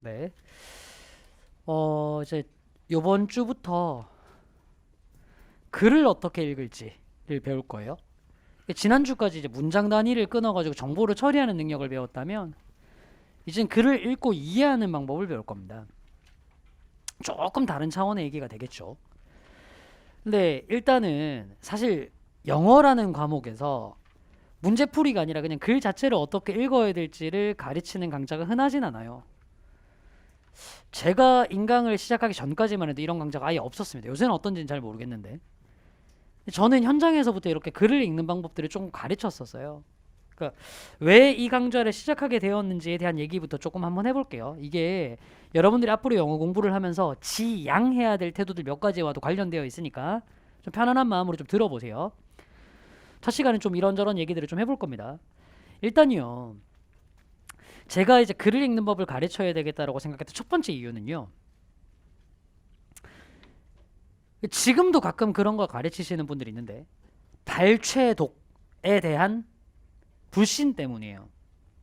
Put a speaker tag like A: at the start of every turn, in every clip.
A: 네. 이제 요번 주부터 글을 어떻게 읽을지를 배울 거예요. 지난주까지 이제 문장 단위를 끊어가지고 정보를 처리하는 능력을 배웠다면, 이젠 글을 읽고 이해하는 방법을 배울 겁니다. 조금 다른 차원의 얘기가 되겠죠. 근데 일단은 사실 영어라는 과목에서 문제풀이가 아니라 그냥 글 자체를 어떻게 읽어야 될지를 가르치는 강좌가 흔하진 않아요. 제가 인강을 시작하기 전까지만 해도 이런 강좌가 아예 없었습니다. 요새는 어떤지는 잘 모르겠는데 저는 현장에서부터 이렇게 글을 읽는 방법들을 조금 가르쳤었어요. 그러니까 왜 이 강좌를 시작하게 되었는지에 대한 얘기부터 조금 한번 해볼게요. 이게 여러분들이 앞으로 영어 공부를 하면서 지양해야 될 태도들 몇 가지와도 관련되어 있으니까 좀 편안한 마음으로 좀 들어보세요. 첫 시간은 좀 이런저런 얘기들을 좀 해볼 겁니다. 일단요, 제가 이제 글을 읽는 법을 가르쳐야 되겠다라고 생각했던 첫 번째 이유는요, 지금도 가끔 그런 걸 가르치시는 분들이 있는데 발췌독에 대한 불신 때문이에요.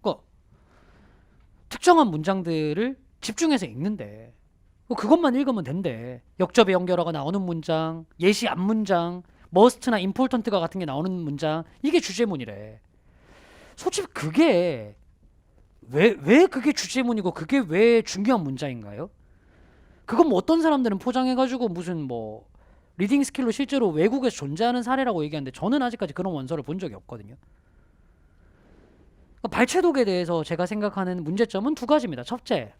A: 그러니까 특정한 문장들을 집중해서 읽는데 그것만 읽으면 된대. 역접의 연결어가 나오는 문장, 예시 앞문장, 머스트나 임포턴트가 같은 게 나오는 문장, 이게 주제문이래. 솔직히 그게 왜 그게 주제문이고 그게 왜 중요한 문장인가요? 그건 뭐 어떤 사람들은 포장해가지고 무슨 뭐 리딩 스킬로 실제로 외국에서 존재하는 사례라고 얘기하는데 저는 아직까지 그런 원서를 본 적이 없거든요. 그러니까 발췌독에 대해서 제가 생각하는 문제점은 두 가지입니다. 첫째,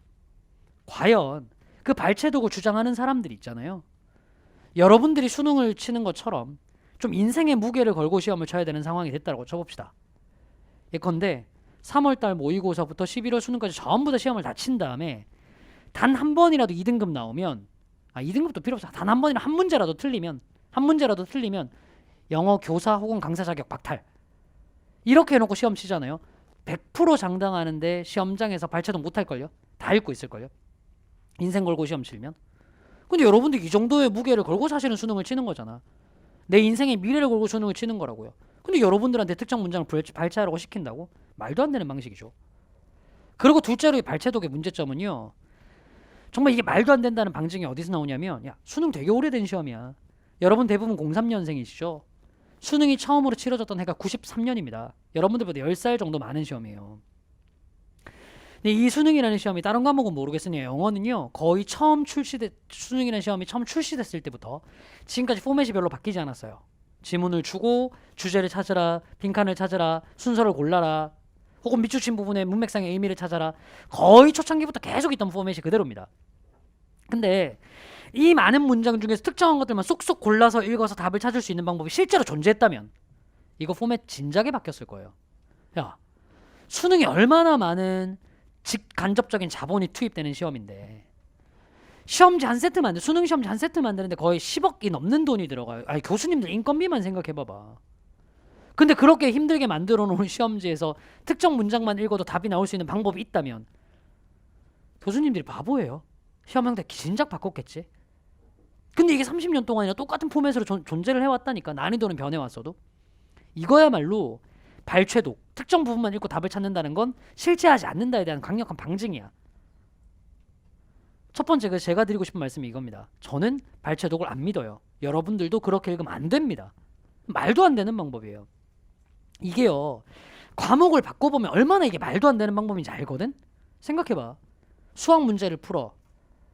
A: 과연 그 발췌독을 주장하는 사람들이 있잖아요. 여러분들이 수능을 치는 것처럼 좀 인생의 무게를 걸고 시험을 쳐야 되는 상황이 됐다고 쳐봅시다. 예컨대 3월달 모의고사부터 11월 수능까지 전부 다 시험을 다 친 다음에 단 한 번이라도 2등급 나오면, 2등급도 필요 없어. 단 한 번이나 한 문제라도 틀리면 영어 교사 혹은 강사 자격 박탈. 이렇게 해놓고 시험 치잖아요. 100% 장담하는데 시험장에서 발췌도 못할걸요. 다 읽고 있을걸요. 인생 걸고 시험 치면. 근데 여러분들 이 정도의 무게를 걸고 사실은 수능을 치는 거잖아. 내 인생의 미래를 걸고 수능을 치는 거라고요. 근데 여러분들한테 특정 문장을 발췌하라고 시킨다고? 말도 안 되는 방식이죠. 그리고 둘째로 이 발췌독의 문제점은요, 정말 이게 말도 안 된다는 방증이 어디서 나오냐면, 야, 수능 되게 오래된 시험이야. 여러분 대부분 03년생이시죠? 수능이 처음으로 치러졌던 해가 93년입니다. 여러분들보다 10살 정도 많은 시험이에요. 근데 이 수능이라는 시험이 다른 과목은 모르겠으니 영어는요, 거의 수능이라는 시험이 처음 출시됐을 때부터 지금까지 포맷이 별로 바뀌지 않았어요. 지문을 주고 주제를 찾으라, 빈칸을 찾으라, 순서를 골라라, 혹은 밑줄친 부분에 문맥상의 의미를 찾아라. 거의 초창기부터 계속 있던 포맷이 그대로입니다. 근데 이 많은 문장 중에서 특정한 것들만 쏙쏙 골라서 읽어서 답을 찾을 수 있는 방법이 실제로 존재했다면 이거 포맷 진작에 바뀌었을 거예요. 야, 수능이 얼마나 많은 직간접적인 자본이 투입되는 시험인데, 시험지 한 세트 수능 시험지 한 세트 만드는데 거의 10억이 넘는 돈이 들어가요. 아니, 교수님들 인건비만 생각해봐봐. 근데 그렇게 힘들게 만들어 놓은 시험지에서 특정 문장만 읽어도 답이 나올 수 있는 방법이 있다면 교수님들이 바보예요. 시험 형태 진작 바꿨겠지. 근데 이게 30년 동안이나 똑같은 포맷으로 존재를 해왔다니까. 난이도는 변해왔어도. 이거야말로 발췌독, 특정 부분만 읽고 답을 찾는다는 건 실제하지 않는다에 대한 강력한 방증이야. 첫 번째, 제가 드리고 싶은 말씀이 이겁니다. 저는 발췌독을 안 믿어요. 여러분들도 그렇게 읽으면 안 됩니다. 말도 안 되는 방법이에요. 이게요, 과목을 바꿔보면 얼마나 이게 말도 안 되는 방법인지 알거든? 생각해봐. 수학 문제를 풀어.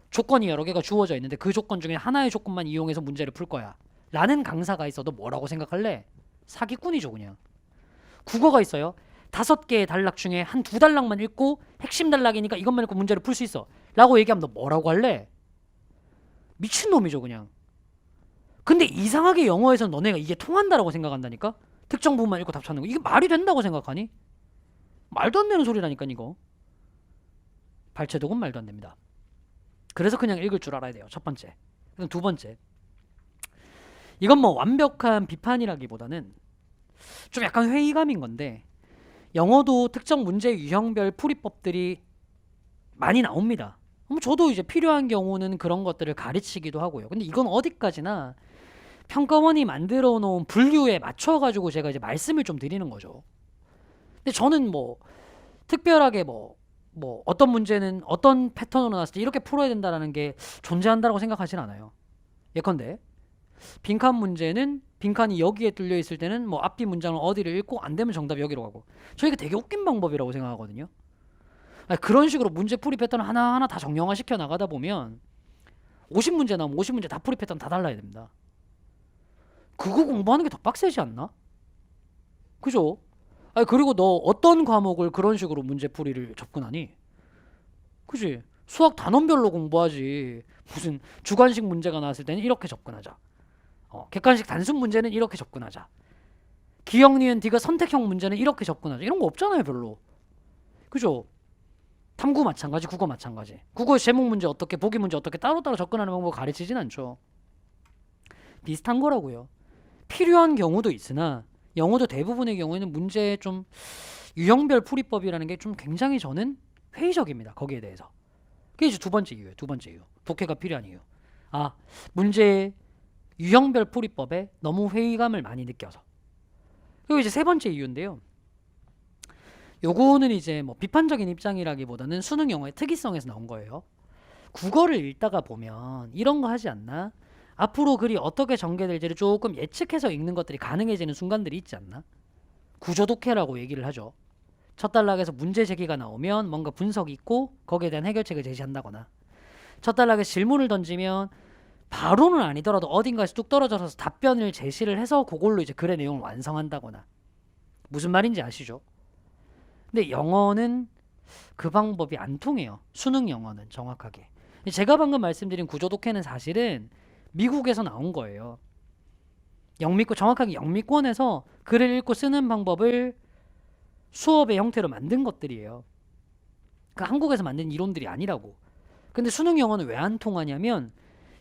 A: 조건이 여러 개가 주어져 있는데 그 조건 중에 하나의 조건만 이용해서 문제를 풀 거야 라는 강사가 있어도 뭐라고 생각할래? 사기꾼이죠, 그냥. 국어가 있어요. 5개의 단락 중에 한 2단락만 읽고 핵심 단락이니까 이것만 읽고 문제를 풀 수 있어 라고 얘기하면 너 뭐라고 할래? 미친놈이죠, 그냥. 근데 이상하게 영어에서는 너네가 이게 통한다라고 생각한다니까? 특정 부분만 읽고 답 찾는 거. 이게 말이 된다고 생각하니? 말도 안 되는 소리라니까, 이거. 발췌독은 말도 안 됩니다. 그래서 그냥 읽을 줄 알아야 돼요. 첫 번째. 그럼 두 번째. 이건 뭐 완벽한 비판이라기보다는 좀 약간 회의감인 건데, 영어도 특정 문제 유형별 풀이법들이 많이 나옵니다. 저도 이제 필요한 경우는 그런 것들을 가르치기도 하고요. 근데 이건 어디까지나 평가원이 만들어 놓은 분류에 맞춰가지고 제가 이제 말씀을 좀 드리는 거죠. 근데 저는 뭐 특별하게 뭐 뭐 어떤 문제는 어떤 패턴으로 나왔을 때 이렇게 풀어야 된다라는 게 존재한다고 생각하진 않아요. 예컨대 빈칸 문제는 빈칸이 여기에 뚫려 있을 때는 뭐 앞뒤 문장을 어디를 읽고 안 되면 정답이 여기로 가고, 저희가 되게 웃긴 방법이라고 생각하거든요. 아니, 그런 식으로 문제 풀이 패턴 하나하나 다 정형화 시켜 나가다 보면 50문제 나오면 50문제 다 풀이 패턴 다 달라야 됩니다. 그거 공부하는 게 더 빡세지 않나? 그죠? 아니, 그리고 너 어떤 과목을 그런 식으로 문제 풀이를 접근하니? 그지? 수학 단원별로 공부하지. 무슨 주관식 문제가 나왔을 때는 이렇게 접근하자. 객관식 단순 문제는 이렇게 접근하자. 기억, 니은, 디귿 선택형 문제는 이렇게 접근하자. 이런 거 없잖아요, 별로. 그죠? 탐구 마찬가지, 국어 마찬가지. 국어 제목 문제 어떻게, 보기 문제 어떻게 따로따로 접근하는 방법을 가르치진 않죠. 비슷한 거라고요. 필요한 경우도 있으나 영어도 대부분의 경우에는 문제의 좀 유형별 풀이법이라는 게 좀 굉장히 저는 회의적입니다. 거기에 대해서. 그게 이제 두 번째 이유예요. 두 번째 이유. 독해가 필요한 이유. 아, 문제의 유형별 풀이법에 너무 회의감을 많이 느껴서. 그리고 이제 세 번째 이유인데요. 요거는 이제 뭐 비판적인 입장이라기보다는 수능 영어의 특이성에서 나온 거예요. 국어를 읽다가 보면 이런 거 하지 않나? 앞으로 글이 어떻게 전개될지를 조금 예측해서 읽는 것들이 가능해지는 순간들이 있지 않나? 구조독해라고 얘기를 하죠. 첫 단락에서 문제 제기가 나오면 뭔가 분석이 있고 거기에 대한 해결책을 제시한다거나, 첫 단락에 질문을 던지면 바로는 아니더라도 어딘가에서 뚝 떨어져서 답변을 제시를 해서 그걸로 이제 글의 내용을 완성한다거나. 무슨 말인지 아시죠? 근데 영어는 그 방법이 안 통해요. 수능 영어는 정확하게. 제가 방금 말씀드린 구조독해는 사실은 미국에서 나온 거예요. 영미권, 정확하게 영미권에서 글을 읽고 쓰는 방법을 수업의 형태로 만든 것들이에요. 그러니까 한국에서 만든 이론들이 아니라고. 근데 수능 영어는 왜 안 통하냐면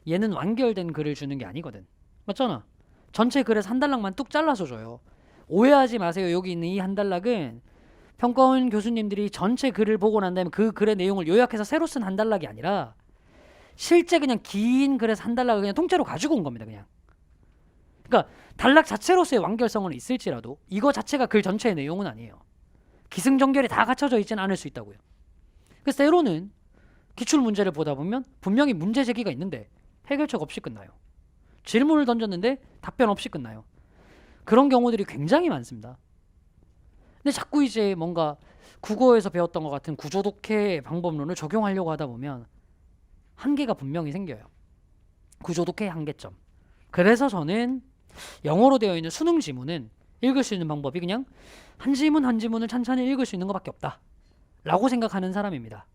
A: 얘는 완결된 글을 주는 게 아니거든. 맞잖아. 전체 글에서 한 단락만 뚝 잘라서 줘요. 오해하지 마세요. 여기 있는 이 한 단락은 평가원 교수님들이 전체 글을 보고 난 다음에 그 글의 내용을 요약해서 새로 쓴 한 단락이 아니라 실제 그냥 긴 글에서 한 단락을 그냥 통째로 가지고 온 겁니다. 그냥. 그러니까 단락 자체로서의 완결성은 있을지라도 이거 자체가 글 전체의 내용은 아니에요. 기승전결이 다 갖춰져 있지는 않을 수 있다고요. 그래서 때로는 기출문제를 보다 보면 분명히 문제 제기가 있는데 해결책 없이 끝나요. 질문을 던졌는데 답변 없이 끝나요. 그런 경우들이 굉장히 많습니다. 근데 자꾸 이제 뭔가 국어에서 배웠던 것 같은 구조독해 방법론을 적용하려고 하다 보면 한계가 분명히 생겨요. 구조독해의 한계점. 그래서 저는 영어로 되어 있는 수능 지문은 읽을 수 있는 방법이 그냥 한 지문 한 지문을 천천히 읽을 수 있는 것밖에 없다 라고 생각하는 사람입니다.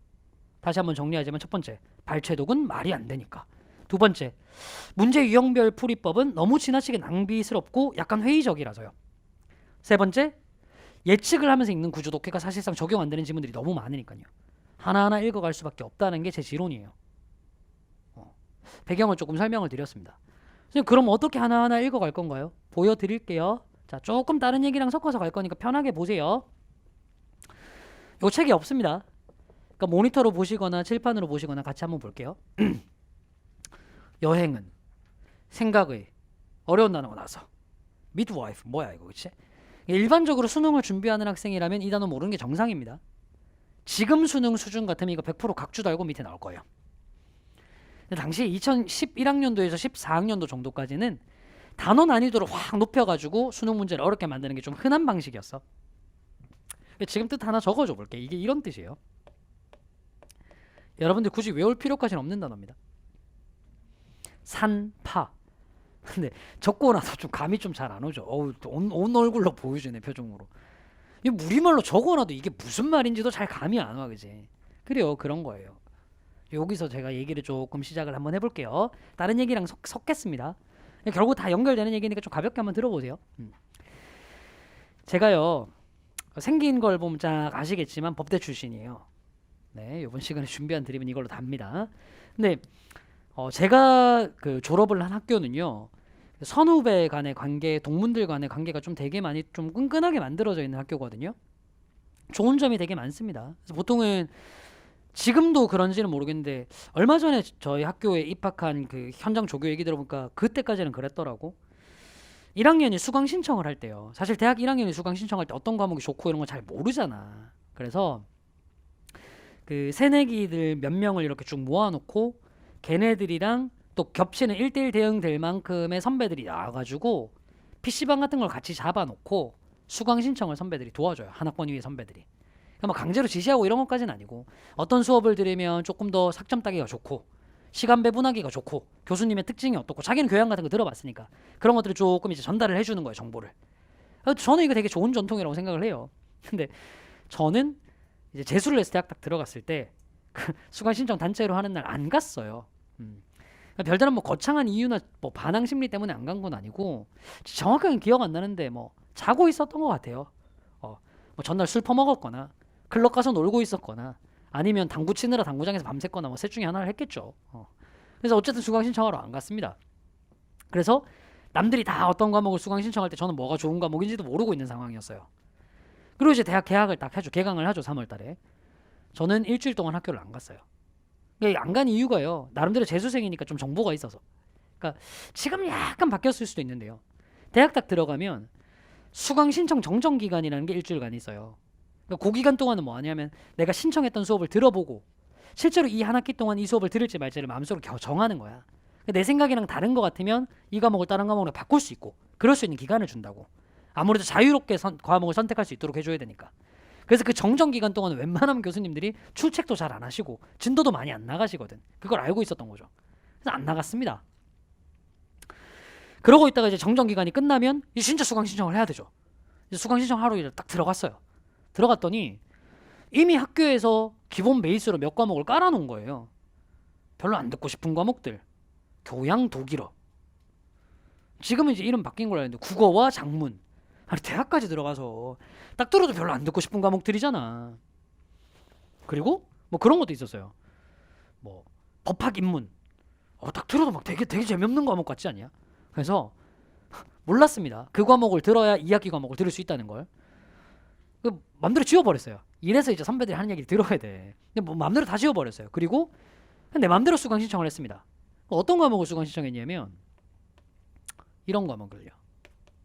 A: 다시 한번 정리하자면, 첫 번째, 발췌독은 말이 안 되니까. 두 번째, 문제 유형별 풀이법은 너무 지나치게 낭비스럽고 약간 회의적이라서요. 세 번째, 예측을 하면서 읽는 구조독해가 사실상 적용 안 되는 지문들이 너무 많으니까요. 하나하나 읽어갈 수밖에 없다는 게 제 지론이에요. 배경을 조금 설명을 드렸습니다. 그럼 어떻게 하나하나 읽어갈 건가요? 보여드릴게요. 자, 조금 다른 얘기랑 섞어서 갈 거니까 편하게 보세요. 요 책이 없습니다. 그러니까 모니터로 보시거나 칠판으로 보시거나 같이 한번 볼게요. 여행은 생각의 어려운 단어가 나서 midwife 뭐야 이거, 그치? 일반적으로 수능을 준비하는 학생이라면 이 단어 모르는 게 정상입니다. 지금 수능 수준 같으면 이거 100% 각주 달고 밑에 나올 거예요. 당시 2011학년도에서 14학년도 정도까지는 단어 난이도를 확 높여가지고 수능 문제를 어렵게 만드는 게 좀 흔한 방식이었어. 지금 뜻 하나 적어줘 볼게. 이게 이런 뜻이에요. 여러분들 굳이 외울 필요까지는 없는 단어입니다. 산파. 근데 적고 나서 좀 감이 좀 잘 안 오죠. 온 얼굴로 보여주네, 표정으로. 이 우리말로 적어놔도 이게 무슨 말인지도 잘 감이 안 와, 그지? 그래요, 그런 거예요. 여기서 제가 얘기를 조금 시작을 한번 해볼게요. 다른 얘기랑 섞겠습니다. 결국 다 연결되는 얘기니까 좀 가볍게 한번 들어보세요. 제가요, 생긴 걸 보면 딱 아시겠지만 법대 출신이에요. 네, 이번 시간에 준비한 드립은 이걸로 답니다. 근데 제가 그 졸업을 한 학교는요, 선후배 간의 관계, 동문들 간의 관계가 좀 되게 많이 좀 끈끈하게 만들어져 있는 학교거든요. 좋은 점이 되게 많습니다. 그래서 보통은 지금도 그런지는 모르겠는데 얼마 전에 저희 학교에 입학한 그 현장 조교 얘기 들어보니까 그때까지는 그랬더라고. 1학년이 수강 신청을 할 때요. 사실 대학 1학년이 수강 신청할 때 어떤 과목이 좋고 이런 거 잘 모르잖아. 그래서 그 새내기들 몇 명을 이렇게 쭉 모아놓고 걔네들이랑 또 겹치는 1대1 대응될 만큼의 선배들이 나와가지고 PC방 같은 걸 같이 잡아놓고 수강 신청을 선배들이 도와줘요. 한 학번 위에 선배들이. 그러니까 뭐 강제로 지시하고 이런 것까지는 아니고 어떤 수업을 들으면 조금 더 학점 따기가 좋고 시간 배분하기가 좋고 교수님의 특징이 어떻고 자기는 교양 같은 거 들어봤으니까 그런 것들을 조금 이제 전달을 해주는 거예요. 정보를. 저는 이거 되게 좋은 전통이라고 생각을 해요. 근데 저는 이제 재수를 해서 대학 딱 들어갔을 때 그 수강 신청 단체로 하는 날 안 갔어요. 그러니까 별다른 뭐 거창한 이유나 뭐 반항 심리 때문에 안 간 건 아니고 정확하게 기억 안 나는데 뭐 자고 있었던 것 같아요. 뭐 전날 술 퍼먹었거나 클럽 가서 놀고 있었거나 아니면 당구 치느라 당구장에서 밤샜거나 뭐 셋 중에 하나를 했겠죠. 그래서 어쨌든 수강 신청하러 안 갔습니다. 그래서 남들이 다 어떤 과목을 수강 신청할 때 저는 뭐가 좋은 과목인지도 모르고 있는 상황이었어요. 그리고 이제 대학 개학을 딱 하죠. 개강을 하죠. 3월 달에. 저는 일주일 동안 학교를 안 갔어요. 안 간 이유가요. 나름대로 재수생이니까 좀 정보가 있어서. 그러니까 지금 약간 바뀌었을 수도 있는데요. 대학 딱 들어가면 수강 신청 정정 기간이라는 게 일주일간 있어요. 그러니까 그 기간 동안은 뭐 하냐면 내가 신청했던 수업을 들어보고 실제로 이 한 학기 동안 이 수업을 들을지 말지를 마음속으로 정하는 거야. 내 생각이랑 다른 것 같으면 이 과목을 다른 과목으로 바꿀 수 있고 그럴 수 있는 기간을 준다고. 아무래도 자유롭게 과목을 선택할 수 있도록 해줘야 되니까. 그래서 그 정정 기간 동안은 웬만하면 교수님들이 출첵도 잘 안 하시고 진도도 많이 안 나가시거든. 그걸 알고 있었던 거죠. 그래서 안 나갔습니다. 그러고 있다가 이제 정정 기간이 끝나면 이제 진짜 수강 신청을 해야 되죠. 이제 수강 신청하러 이제 딱 들어갔어요. 들어갔더니 이미 학교에서 기본 베이스로 몇 과목을 깔아놓은 거예요. 별로 안 듣고 싶은 과목들. 교양, 독일어. 지금은 이제 이름 바뀐 걸로 알았는데 국어와 작문. 아니 대학까지 들어가서 딱 들어도 별로 안 듣고 싶은 과목들이잖아. 그리고 뭐 그런 것도 있었어요. 뭐 법학 인문. 딱 들어도 막 되게 재미없는 과목 같지 않냐? 그래서 몰랐습니다. 그 과목을 들어야 2학기 과목을 들을 수 있다는 걸. 맘대로 지워버렸어요. 이래서 이제 선배들이 하는 얘기를 들어야 돼. 근데 뭐 맘대로 다 지워버렸어요. 그리고 내 맘대로 수강 신청을 했습니다. 어떤 과목을 수강 신청했냐면 이런 과목을요.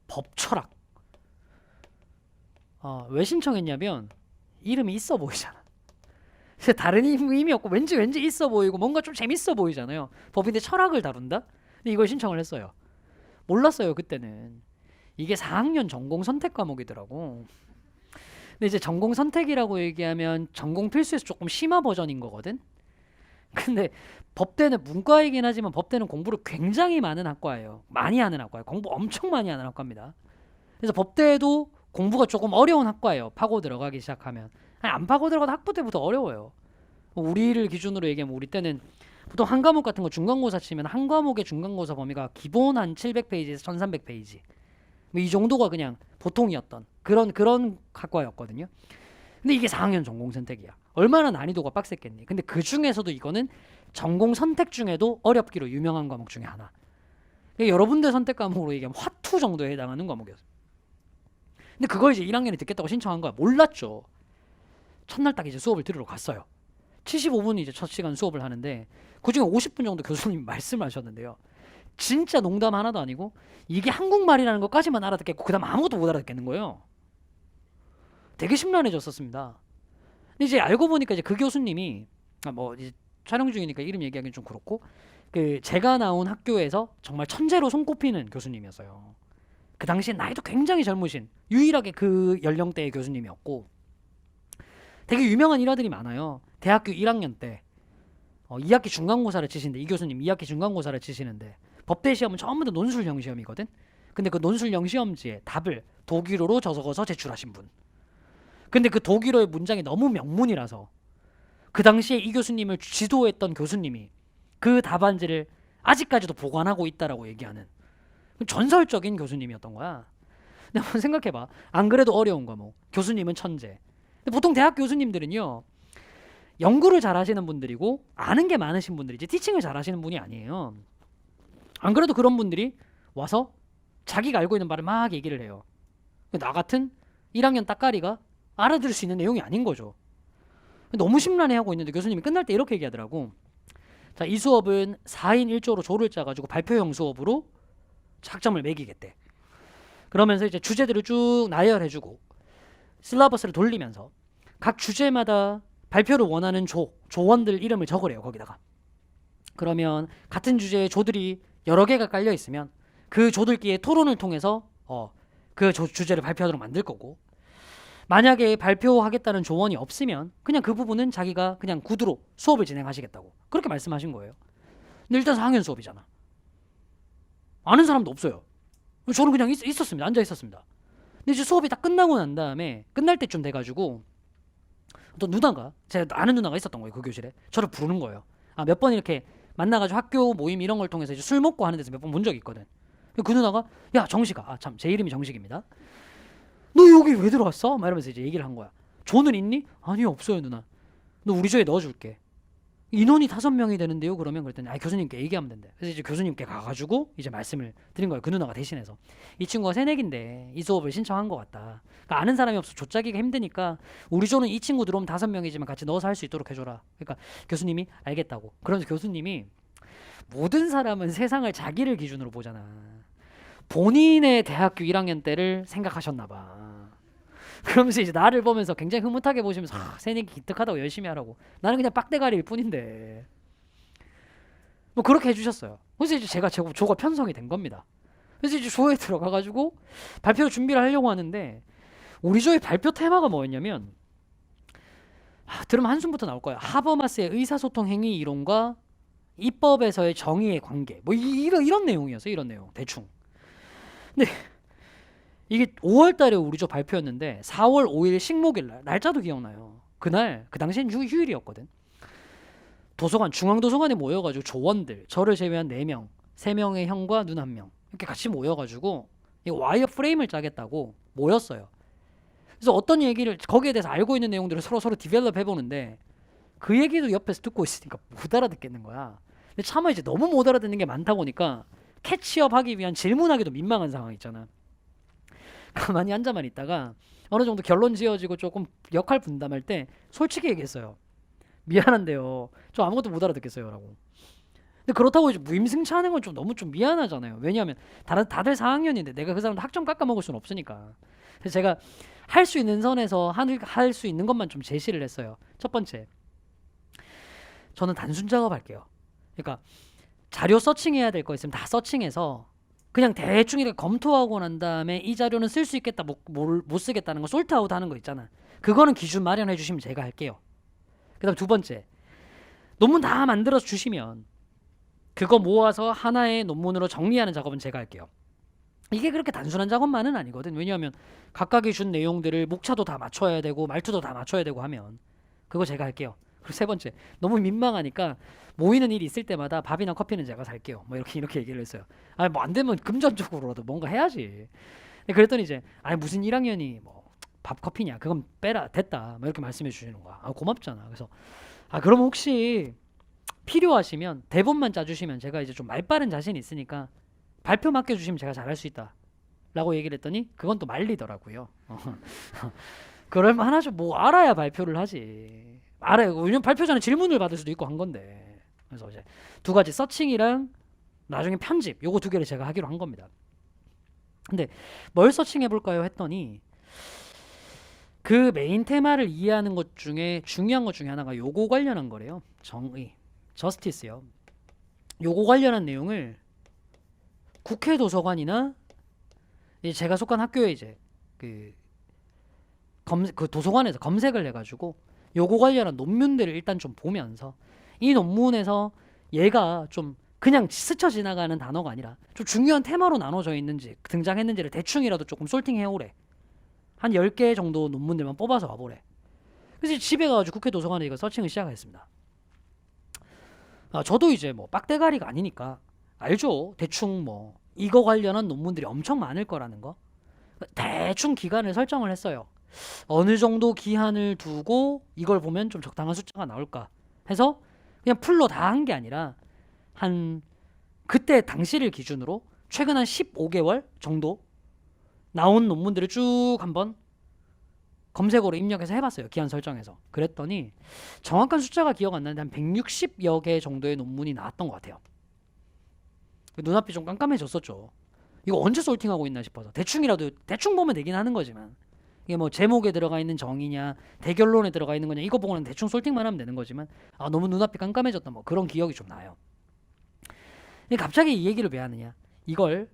A: 법, 철학. 왜 신청했냐면 이름이 있어 보이잖아. 다른 의미 없고 왠지 있어 보이고 뭔가 좀 재밌어 보이잖아요. 법인데 철학을 다룬다? 근데 이걸 신청을 했어요. 몰랐어요 그때는. 이게 4학년 전공 선택 과목이더라고. 근데 이제 전공 선택이라고 얘기하면 전공 필수에서 조금 심화 버전인 거거든. 근데 법대는 문과이긴 하지만 법대는 공부를 굉장히 많은 학과예요. 많이 하는 학과예요. 공부 엄청 많이 하는 학과입니다. 그래서 법대도 공부가 조금 어려운 학과예요. 파고 들어가기 시작하면. 아니, 안 파고 들어가도 학부 때부터 어려워요. 우리를 기준으로 얘기하면 우리 때는 보통 한 과목 같은 거 중간고사 치면 한 과목의 중간고사 범위가 기본 한 700페이지에서 1300페이지. 뭐 이 정도가 그냥 보통이었던 그런 학과였거든요. 근데 이게 4학년 전공 선택이야. 얼마나 난이도가 빡셌겠니. 근데 그 중에서도 이거는 전공 선택 중에도 어렵기로 유명한 과목 중에 하나. 여러분들 선택 과목으로 얘기하면 화투 정도에 해당하는 과목이었어요. 근데 그걸 이제 1학년에 듣겠다고 신청한 거야. 몰랐죠. 첫날 딱 이제 수업을 들으러 갔어요. 75분 이제 첫 시간 수업을 하는데 그중에 50분 정도 교수님이 말씀하셨는데요. 진짜 농담 하나도 아니고 이게 한국말이라는 것까지만 알아듣겠고 그 다음 아무것도 못 알아듣겠는 거예요. 되게 심란해졌었습니다. 근데 이제 알고 보니까 이제 그 교수님이 뭐 이제 촬영 중이니까 이름 얘기하기는 좀 그렇고 그 제가 나온 학교에서 정말 천재로 손꼽히는 교수님이었어요. 그 당시에 나이도 굉장히 젊으신 유일하게 그 연령대의 교수님이었고 되게 유명한 일화들이 많아요. 대학교 1학년 때 2학기 중간고사를 치시는데 이 교수님 2학기 중간고사를 치시는데 법대 시험은 전부 다 논술형 시험이거든. 근데 그 논술형 시험지에 답을 독일어로 적어서 제출하신 분. 근데 그 독일어의 문장이 너무 명문이라서 그 당시에 이 교수님을 지도했던 교수님이 그 답안지를 아직까지도 보관하고 있다라고 얘기하는 전설적인 교수님이었던 거야. 근데 한번 생각해봐. 안 그래도 어려운 과목. 교수님은 천재. 근데 보통 대학 교수님들은요. 연구를 잘 하시는 분들이고 아는 게 많으신 분들이지 티칭을 잘 하시는 분이 아니에요. 안 그래도 그런 분들이 와서 자기가 알고 있는 말을 막 얘기를 해요. 나 같은 1학년 따까리가 알아들을 수 있는 내용이 아닌 거죠. 너무 심란해하고 있는데 교수님이 끝날 때 이렇게 얘기하더라고. 자, 이 수업은 4인 1조로 조를 짜가지고 발표형 수업으로 학점을 매기겠대. 그러면서 이제 주제들을 쭉 나열해주고 실라버스를 돌리면서 각 주제마다 발표를 원하는 조원들 이름을 적으래요. 거기다가. 그러면 같은 주제의 조들이 여러 개가 깔려 있으면 그 조들끼리의 토론을 통해서 그 주제를 발표하도록 만들 거고, 만약에 발표하겠다는 조언이 없으면 그냥 그 부분은 자기가 그냥 구두로 수업을 진행하시겠다고 그렇게 말씀하신 거예요. 근데 일단 4학년 수업이잖아. 아는 사람도 없어요. 저는 그냥 있었습니다. 앉아 있었습니다. 근데 이제 수업이 다 끝나고 난 다음에 끝날 때쯤 돼가지고 어떤 누나가, 제가 아는 누나가 있었던 거예요. 그 교실에 저를 부르는 거예요. 몇 번 이렇게 만나가지고 학교 모임 이런 걸 통해서 이제 술 먹고 하는 데서 몇 번 본 적이 있거든. 그 누나가, 야 정식아, 참 제 이름이 정식입니다. 너 여기 왜 들어왔어? 막 이러면서 이제 얘기를 한 거야. 조는 있니? 아니 없어요 누나. 너 우리 조에 넣어줄게. 인원이 5명이 되는데요. 그랬더니 교수님께 얘기하면 된대. 그래서 이제 교수님께 가가지고 이제 말씀을 드린 거예요. 그 누나가 대신해서. 이 친구가 새내기인데 이 수업을 신청한 것 같다. 그러니까 아는 사람이 없어 조짜기가 힘드니까 우리 조는 이 친구 들어오면 5명이지만 같이 넣어서 할 수 있도록 해줘라. 그러니까 교수님이 알겠다고. 그러면서 교수님이, 모든 사람은 세상을 자기를 기준으로 보잖아. 본인의 대학교 1학년 때를 생각하셨나 봐. 그러면서 이제 나를 보면서 굉장히 흐뭇하게 보시면서 새내기 기특하다고 열심히 하라고. 나는 그냥 빡대가리일 뿐인데. 뭐 그렇게 해주셨어요. 그래서 이제 제가 조가 편성이 된 겁니다. 그래서 이제 조에 들어가가지고 발표 준비를 하려고 하는데, 우리 조의 발표 테마가 뭐였냐면, 들으면 한숨부터 나올 거예요. 하버마스의 의사소통 행위 이론과 입법에서의 정의의 관계. 뭐 이런 내용이었어요. 이런 내용 대충. 근데 이게 5월 달에 우리 조 발표였는데 4월 5일 식목일 날, 날짜도 기억나요. 그날 그 당시엔 휴일이었거든. 도서관, 중앙도서관에 모여가지고 조원들, 저를 제외한 4명, 3명의 형과 눈 1명 이렇게 같이 모여가지고 이 와이어 프레임을 짜겠다고 모였어요. 그래서 어떤 얘기를, 거기에 대해서 알고 있는 내용들을 서로 디벨롭 해보는데, 그 얘기도 옆에서 듣고 있으니까 못 알아듣겠는 거야. 근데 차마 이제 너무 못 알아듣는 게 많다 보니까 캐치업 하기 위한 질문하기도 민망한 상황 있잖아. 가만히 앉아만 있다가 어느 정도 결론 지어지고 조금 역할 분담할 때 솔직히 얘기했어요. 미안한데요, 저 아무것도 못 알아듣겠어요 라고. 근데 그렇다고 이제 무임승차하는 건 좀 너무 좀 미안하잖아요. 왜냐하면 다들 4학년인데 내가 그 사람들 학점 깎아먹을 수는 없으니까. 그래서 제가 할 수 있는 선에서 할 수 있는 것만 좀 제시를 했어요. 첫 번째, 저는 단순 작업할게요. 그러니까 자료 서칭해야 될 거 있으면 다 서칭해서 그냥 대충 이렇게 검토하고 난 다음에 이 자료는 쓸 수 있겠다, 못 쓰겠다는 거 솔트아웃 하는 거 있잖아. 그거는 기준 마련해 주시면 제가 할게요. 그 다음 두 번째, 논문 다 만들어서 주시면 그거 모아서 하나의 논문으로 정리하는 작업은 제가 할게요. 이게 그렇게 단순한 작업만은 아니거든. 왜냐하면 각각이 준 내용들을 목차도 다 맞춰야 되고 말투도 다 맞춰야 되고 하면 그거 제가 할게요. 그리고 세 번째, 너무 민망하니까 모이는 일이 있을 때마다 밥이나 커피는 제가 살게요. 뭐 이렇게 얘기를 했어요. 뭐 안 되면 금전적으로라도 뭔가 해야지. 그랬더니 이제 무슨 1학년이 뭐 밥 커피냐, 그건 빼라, 됐다, 뭐 이렇게 말씀해 주시는 거야. 고맙잖아. 그래서 그럼 혹시 필요하시면 대본만 짜주시면 제가 이제 좀 말빠른 자신이 있으니까 발표 맡겨주시면 제가 잘할 수 있다 라고 얘기를 했더니 그건 또 말리더라고요. 그럴만 하죠. 뭐 알아야 발표를 하지. 알아요. 왜냐면 발표 전에 질문을 받을 수도 있고 한 건데. 그래서 이제 2가지, 서칭이랑 나중에 편집, 요거 2개를 제가 하기로 한 겁니다. 근데 뭘 서칭해 볼까요 했더니, 그 메인 테마를 이해하는 것 중에 중요한 것 중에 하나가 요거 관련한 거래요. 정의, 저스티스요. 요거 관련한 내용을 국회 도서관이나 제가 속한 학교에 이제 그 도서관에서 검색을 해가지고 요거 관련한 논문들을 일단 좀 보면서, 이 논문에서 얘가 좀 그냥 스쳐 지나가는 단어가 아니라 좀 중요한 테마로 나눠져 있는지 등장했는지를 대충이라도 조금 솔팅해 오래. 한 10개 정도 논문들만 뽑아서 와보래. 그래서 집에 가가지고 국회 도서관에 이거 서칭을 시작했습니다. 저도 이제 뭐 빡대가리가 아니니까 알죠. 대충 뭐 이거 관련한 논문들이 엄청 많을 거라는 거. 대충 기간을 설정을 했어요. 어느 정도 기한을 두고 이걸 보면 좀 적당한 숫자가 나올까 해서 그냥 풀로 다 한 게 아니라 한 그때 당시를 기준으로 최근 한 15개월 정도 나온 논문들을 쭉 한번 검색어로 입력해서 해봤어요. 기한 설정해서. 그랬더니 정확한 숫자가 기억 안 나는데 한 160여 개 정도의 논문이 나왔던 것 같아요. 눈앞이 좀 깜깜해졌었죠. 이거 언제 솔팅하고 있나 싶어서. 대충 보면 되긴 하는 거지만 이게 뭐 제목에 들어가 있는 정의냐 대결론에 들어가 있는 거냐 이거 보고는 대충 솔팅만 하면 되는 거지만 너무 눈앞이 깜깜해졌다 뭐 그런 기억이 좀 나요. 근데 갑자기 이 얘기를 왜 하느냐, 이걸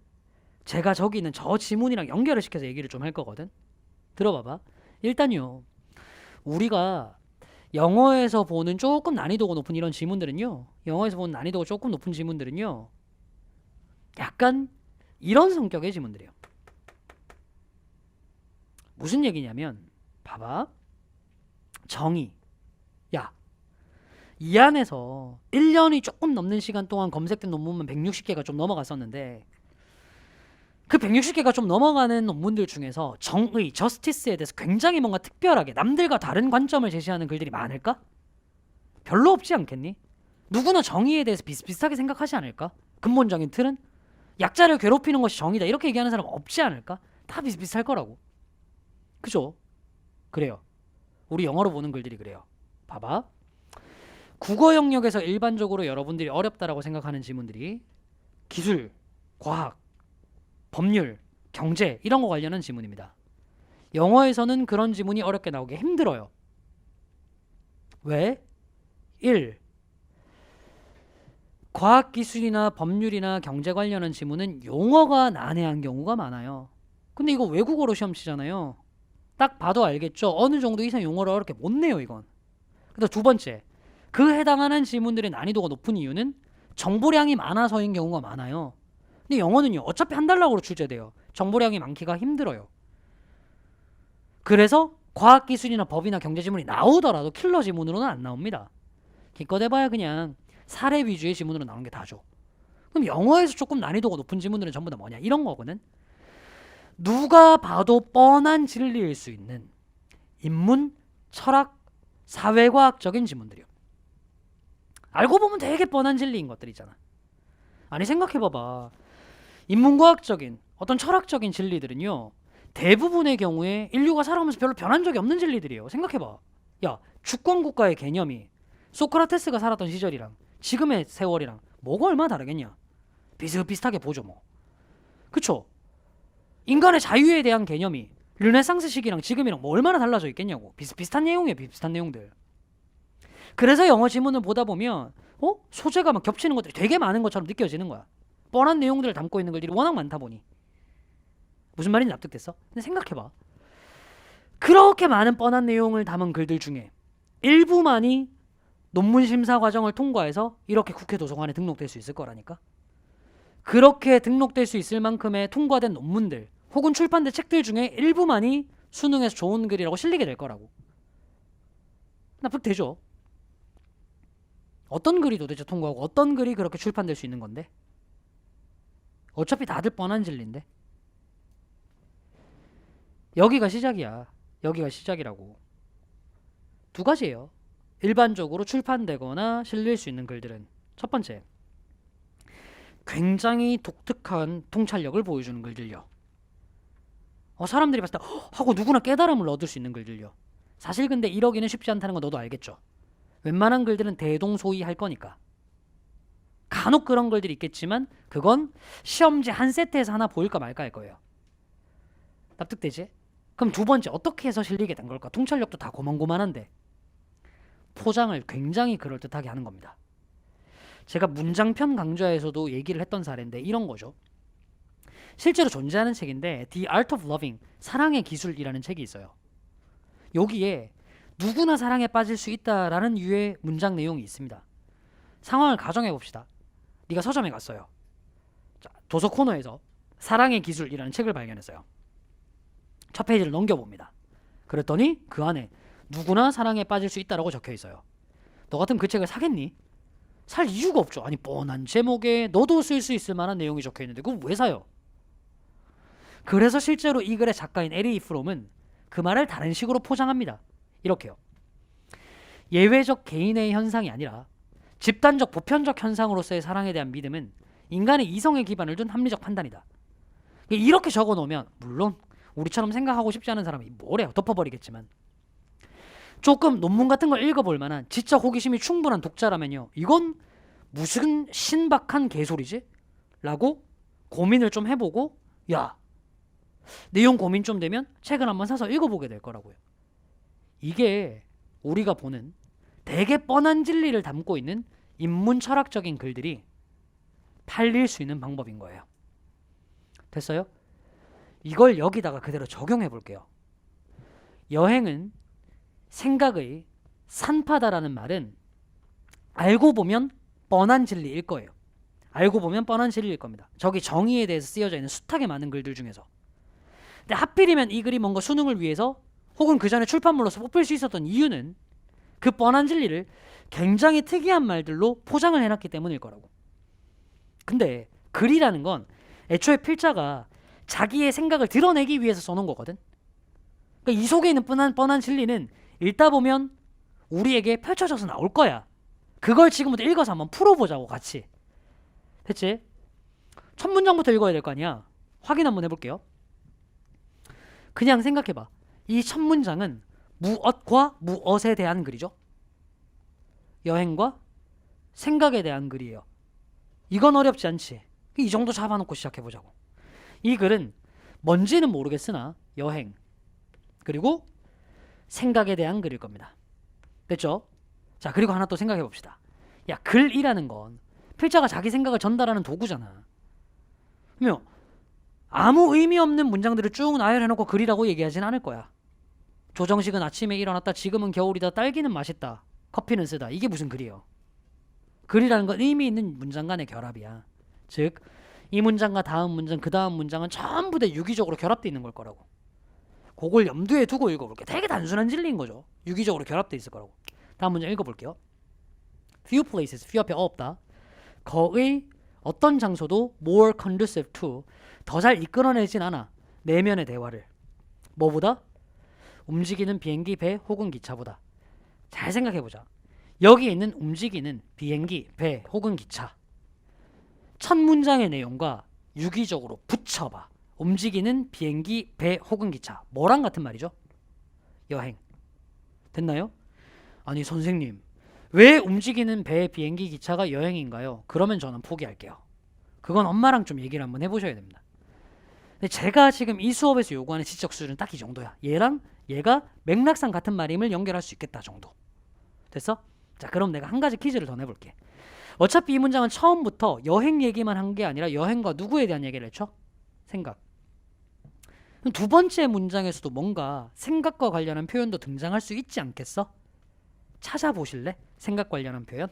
A: 제가 저기 있는 저 지문이랑 연결을 시켜서 얘기를 좀 할 거거든. 들어봐봐. 일단요, 우리가 영어에서 보는 조금 난이도가 높은 이런 지문들은요, 영어에서 보는 난이도가 조금 높은 지문들은요, 약간 이런 성격의 지문들이에요. 무슨 얘기냐면, 봐봐. 정의. 야, 이 안에서 1년이 조금 넘는 시간 동안 검색된 논문은 160개가 좀 넘어갔었는데, 그 160개가 좀 넘어가는 논문들 중에서 정의, 저스티스에 대해서 굉장히 뭔가 특별하게 남들과 다른 관점을 제시하는 글들이 많을까? 별로 없지 않겠니? 누구나 정의에 대해서 비슷비슷하게 생각하지 않을까? 근본적인 틀은? 약자를 괴롭히는 것이 정의다 이렇게 얘기하는 사람 없지 않을까? 다 비슷비슷할 거라고. 그죠? 그래요. 우리 영어로 보는 글들이 그래요. 봐봐. 국어 영역에서 일반적으로 여러분들이 어렵다라고 생각하는 지문들이 기술, 과학, 법률, 경제 이런 거 관련한 지문입니다. 영어에서는 그런 지문이 어렵게 나오기 힘들어요. 왜? 1. 과학기술이나 법률이나 경제 관련한 지문은 용어가 난해한 경우가 많아요. 근데 이거 외국어로 시험 치잖아요. 딱 봐도 알겠죠? 어느 정도 이상 용어를 어렵게 못 내요 이건. 그다음 두 번째, 그 해당하는 지문들의 난이도가 높은 이유는 정보량이 많아서인 경우가 많아요. 근데 영어는요, 어차피 한 달락으로 출제돼요. 정보량이 많기가 힘들어요. 그래서 과학기술이나 법이나 경제 지문이 나오더라도 킬러 지문으로는 안 나옵니다. 기껏 해봐야 그냥 사례 위주의 지문으로 나오는 게 다죠. 그럼 영어에서 조금 난이도가 높은 지문들은 전부 다 뭐냐? 이런 거거든. 누가 봐도 뻔한 진리일 수 있는 인문, 철학, 사회과학적인 지문들이요. 알고 보면 되게 뻔한 진리인 것들이잖아. 아니 생각해봐봐. 인문과학적인 어떤 철학적인 진리들은요, 대부분의 경우에 인류가 살아오면서 별로 변한 적이 없는 진리들이에요. 생각해봐. 야, 주권국가의 개념이 소크라테스가 살았던 시절이랑 지금의 세월이랑 뭐가 얼마나 다르겠냐. 비슷비슷하게 보죠 뭐. 그쵸? 인간의 자유에 대한 개념이 르네상스 시기랑 지금이랑 뭐 얼마나 달라져 있겠냐고. 비슷비슷한 내용이에요. 비슷한 내용들. 그래서 영어 지문을 보다 보면 소재가 막 겹치는 것들이 되게 많은 것처럼 느껴지는 거야. 뻔한 내용들을 담고 있는 글들이 워낙 많다 보니. 무슨 말인지 납득됐어? 근데 생각해봐. 그렇게 많은 뻔한 내용을 담은 글들 중에 일부만이 논문 심사 과정을 통과해서 이렇게 국회 도서관에 등록될 수 있을 거라니까. 그렇게 등록될 수 있을 만큼의 통과된 논문들 혹은 출판된 책들 중에 일부만이 수능에서 좋은 글이라고 실리게 될 거라고. 납득되죠? 어떤 글이 도대체 통과하고 어떤 글이 그렇게 출판될 수 있는 건데? 어차피 다들 뻔한 진리인데. 여기가 시작이야. 여기가 시작이라고. 두 가지예요. 일반적으로 출판되거나 실릴 수 있는 글들은 첫 번째, 굉장히 독특한 통찰력을 보여주는 글들요. 사람들이 봤을 때 하고 누구나 깨달음을 얻을 수 있는 글들요. 사실 근데 이러기는 쉽지 않다는 건 너도 알겠죠. 웬만한 글들은 대동소이할 거니까. 간혹 그런 글들이 있겠지만 그건 시험지 한 세트에서 하나 보일까 말까 할 거예요. 납득되지? 그럼 두 번째, 어떻게 해서 실리게 된 걸까? 통찰력도 다 고만고만한데 포장을 굉장히 그럴듯하게 하는 겁니다. 제가 문장편 강좌에서도 얘기를 했던 사례인데 이런 거죠. 실제로 존재하는 책인데 The Art of Loving, 사랑의 기술이라는 책이 있어요. 여기에 누구나 사랑에 빠질 수 있다라는 유의 문장 내용이 있습니다. 상황을 가정해 봅시다. 네가 서점에 갔어요. 자, 도서 코너에서 사랑의 기술이라는 책을 발견했어요. 첫 페이지를 넘겨봅니다. 그랬더니 그 안에 누구나 사랑에 빠질 수 있다라고 적혀 있어요. 너 같으면 그 책을 사겠니? 살 이유가 없죠. 아니 뻔한 제목에 너도 쓸 수 있을 만한 내용이 적혀 있는데 그걸 왜 사요? 그래서 실제로 이 글의 작가인 에리 프롬은 그 말을 다른 식으로 포장합니다. 이렇게요. 예외적 개인의 현상이 아니라 집단적 보편적 현상으로서의 사랑에 대한 믿음은 인간의 이성에 기반을 둔 합리적 판단이다. 이렇게 적어놓으면 물론 우리처럼 생각하고 싶지 않은 사람이 뭐래요, 덮어버리겠지만 조금 논문 같은 걸 읽어볼 만한 지적 호기심이 충분한 독자라면요, 이건 무슨 신박한 개소리지? 라고 고민을 좀 해보고, 야, 내용 고민 좀 되면 책을 한번 사서 읽어보게 될 거라고요. 이게 우리가 보는 되게 뻔한 진리를 담고 있는 인문 철학적인 글들이 팔릴 수 있는 방법인 거예요. 됐어요? 이걸 여기다가 그대로 적용해 볼게요. 여행은 생각의 산파다라는 말은 알고 보면 뻔한 진리일 거예요. 알고 보면 뻔한 진리일 겁니다. 저기 정의에 대해서 쓰여져 있는 숱하게 많은 글들 중에서. 근데 하필이면 이 글이 뭔가 수능을 위해서 혹은 그 전에 출판물로서 뽑힐 수 있었던 이유는 그 뻔한 진리를 굉장히 특이한 말들로 포장을 해놨기 때문일 거라고. 근데 글이라는 건 애초에 필자가 자기의 생각을 드러내기 위해서 써놓은 거거든. 그러니까 이 속에 있는 뻔한 진리는 읽다 보면 우리에게 펼쳐져서 나올 거야. 그걸 지금부터 읽어서 한번 풀어보자고 같이. 됐지? 첫 문장부터 읽어야 될 거 아니야. 확인 한번 해볼게요. 그냥 생각해봐. 이 첫 문장은 무엇과 무엇에 대한 글이죠? 여행과 생각에 대한 글이에요. 이건 어렵지 않지. 이 정도 잡아놓고 시작해보자고. 이 글은 뭔지는 모르겠으나 여행 그리고 생각에 대한 글일 겁니다. 됐죠? 자, 그리고 하나 또 생각해봅시다. 야, 글이라는 건 필자가 자기 생각을 전달하는 도구잖아. 그러면 아무 의미 없는 문장들을 쭉 나열해놓고 글이라고 얘기하진 않을 거야. 조정식은 아침에 일어났다. 지금은 겨울이다. 딸기는 맛있다. 커피는 쓰다. 이게 무슨 글이에요? 글이라는 건 의미 있는 문장 간의 결합이야. 즉, 이 문장과 다음 문장, 그 다음 문장은 전부 다 유기적으로 결합되어 있는 걸 거라고. 그걸 염두에 두고 읽어볼게. 되게 단순한 진리인 거죠. 유기적으로 결합되어 있을 거라고. 다음 문장 읽어볼게요. Few places, few 앞에 없다. 거의 어떤 장소도 more conducive to, 더 잘 이끌어내진 않아. 내면의 대화를. 뭐보다? 움직이는 비행기, 배 혹은 기차보다. 잘 생각해보자. 여기에 있는 움직이는 비행기, 배 혹은 기차. 첫 문장의 내용과 유기적으로 붙여봐. 움직이는 비행기, 배 혹은 기차. 뭐랑 같은 말이죠? 여행. 됐나요? 아니 선생님, 왜 움직이는 배, 비행기, 기차가 여행인가요? 그러면 저는 포기할게요. 그건 엄마랑 좀 얘기를 한번 해보셔야 됩니다. 근데 제가 지금 이 수업에서 요구하는 지적 수준은 딱 이 정도야. 얘랑 얘가 맥락상 같은 말임을 연결할 수 있겠다 정도. 됐어? 자, 그럼 내가 한 가지 퀴즈를 더 내볼게. 어차피 이 문장은 처음부터 여행 얘기만 한 게 아니라 여행과 누구에 대한 얘기를 했죠? 생각. 그럼 두 번째 문장에서도 뭔가 생각과 관련한 표현도 등장할 수 있지 않겠어? 찾아보실래? 생각 관련한 표현.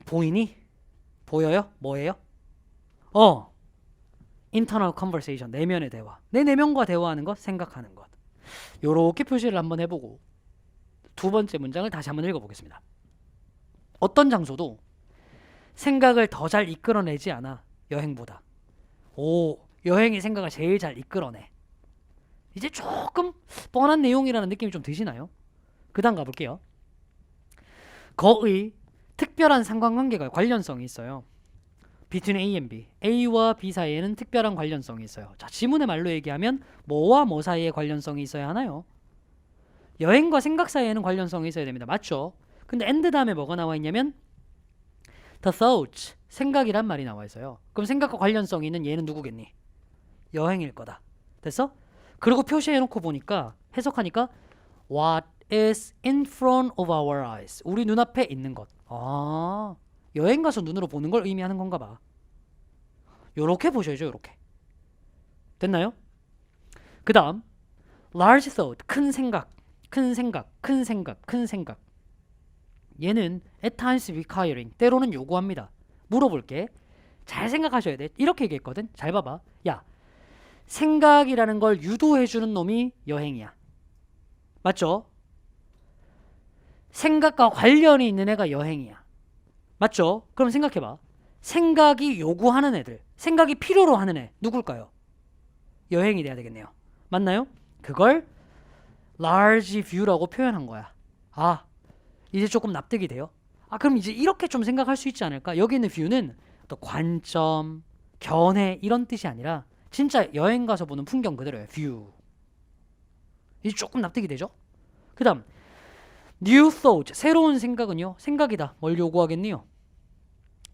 A: 보이니? 보여요? 뭐예요? internal conversation, 내면의 대화. 내 내면과 대화하는 것, 생각하는 것. 요렇게 표시를 한번 해보고 두 번째 문장을 다시 한번 읽어보겠습니다. 어떤 장소도 생각을 더 잘 이끌어내지 않아. 여행보다. 오, 여행이 생각을 제일 잘 이끌어내. 이제 조금 뻔한 내용이라는 느낌이 좀 드시나요? 그 다음 가볼게요. 거의 특별한 상관관계가 관련성이 있어요. between A and B. A와 B 사이에는 특별한 관련성이 있어요. 자, 지문의 말로 얘기하면 뭐와 뭐 사이에 관련성이 있어야 하나요? 여행과 생각 사이에는 관련성이 있어야 됩니다. 맞죠? 근데 and 다음에 뭐가 나와 있냐면 the thoughts, 생각이란 말이 나와 있어요. 그럼 생각과 관련성이 있는 얘는 누구겠니? 여행일 거다. 됐어? 그리고 표시해놓고 보니까 해석하니까 what is in front of our eyes, 우리 눈앞에 있는 것. 아, 여행 가서 눈으로 보는 걸 의미하는 건가 봐. 요렇게 보셔야죠. 요렇게. 됐나요? 그 다음 large thought, 큰 생각, 큰 생각, 큰 생각, 큰 생각. 얘는 at times requiring, 때로는 요구합니다. 물어볼게. 잘 생각하셔야 돼. 이렇게 얘기했거든. 잘 봐봐. 야, 생각이라는 걸 유도해주는 놈이 여행이야. 맞죠? 생각과 관련이 있는 애가 여행이야. 맞죠? 그럼 생각해봐. 생각이 요구하는 애들, 생각이 필요로 하는 애 누굴까요? 여행이 돼야 되겠네요. 맞나요? 그걸 large view라고 표현한 거야. 아, 이제 조금 납득이 돼요. 아, 그럼 이제 이렇게 좀 생각할 수 있지 않을까? 여기 있는 view는 또 관점, 견해 이런 뜻이 아니라 진짜 여행 가서 보는 풍경 그대로예요. view. 이제 조금 납득이 되죠? 그 다음 New thought, 새로운 생각은요. 생각이다. 뭘 요구하겠니요?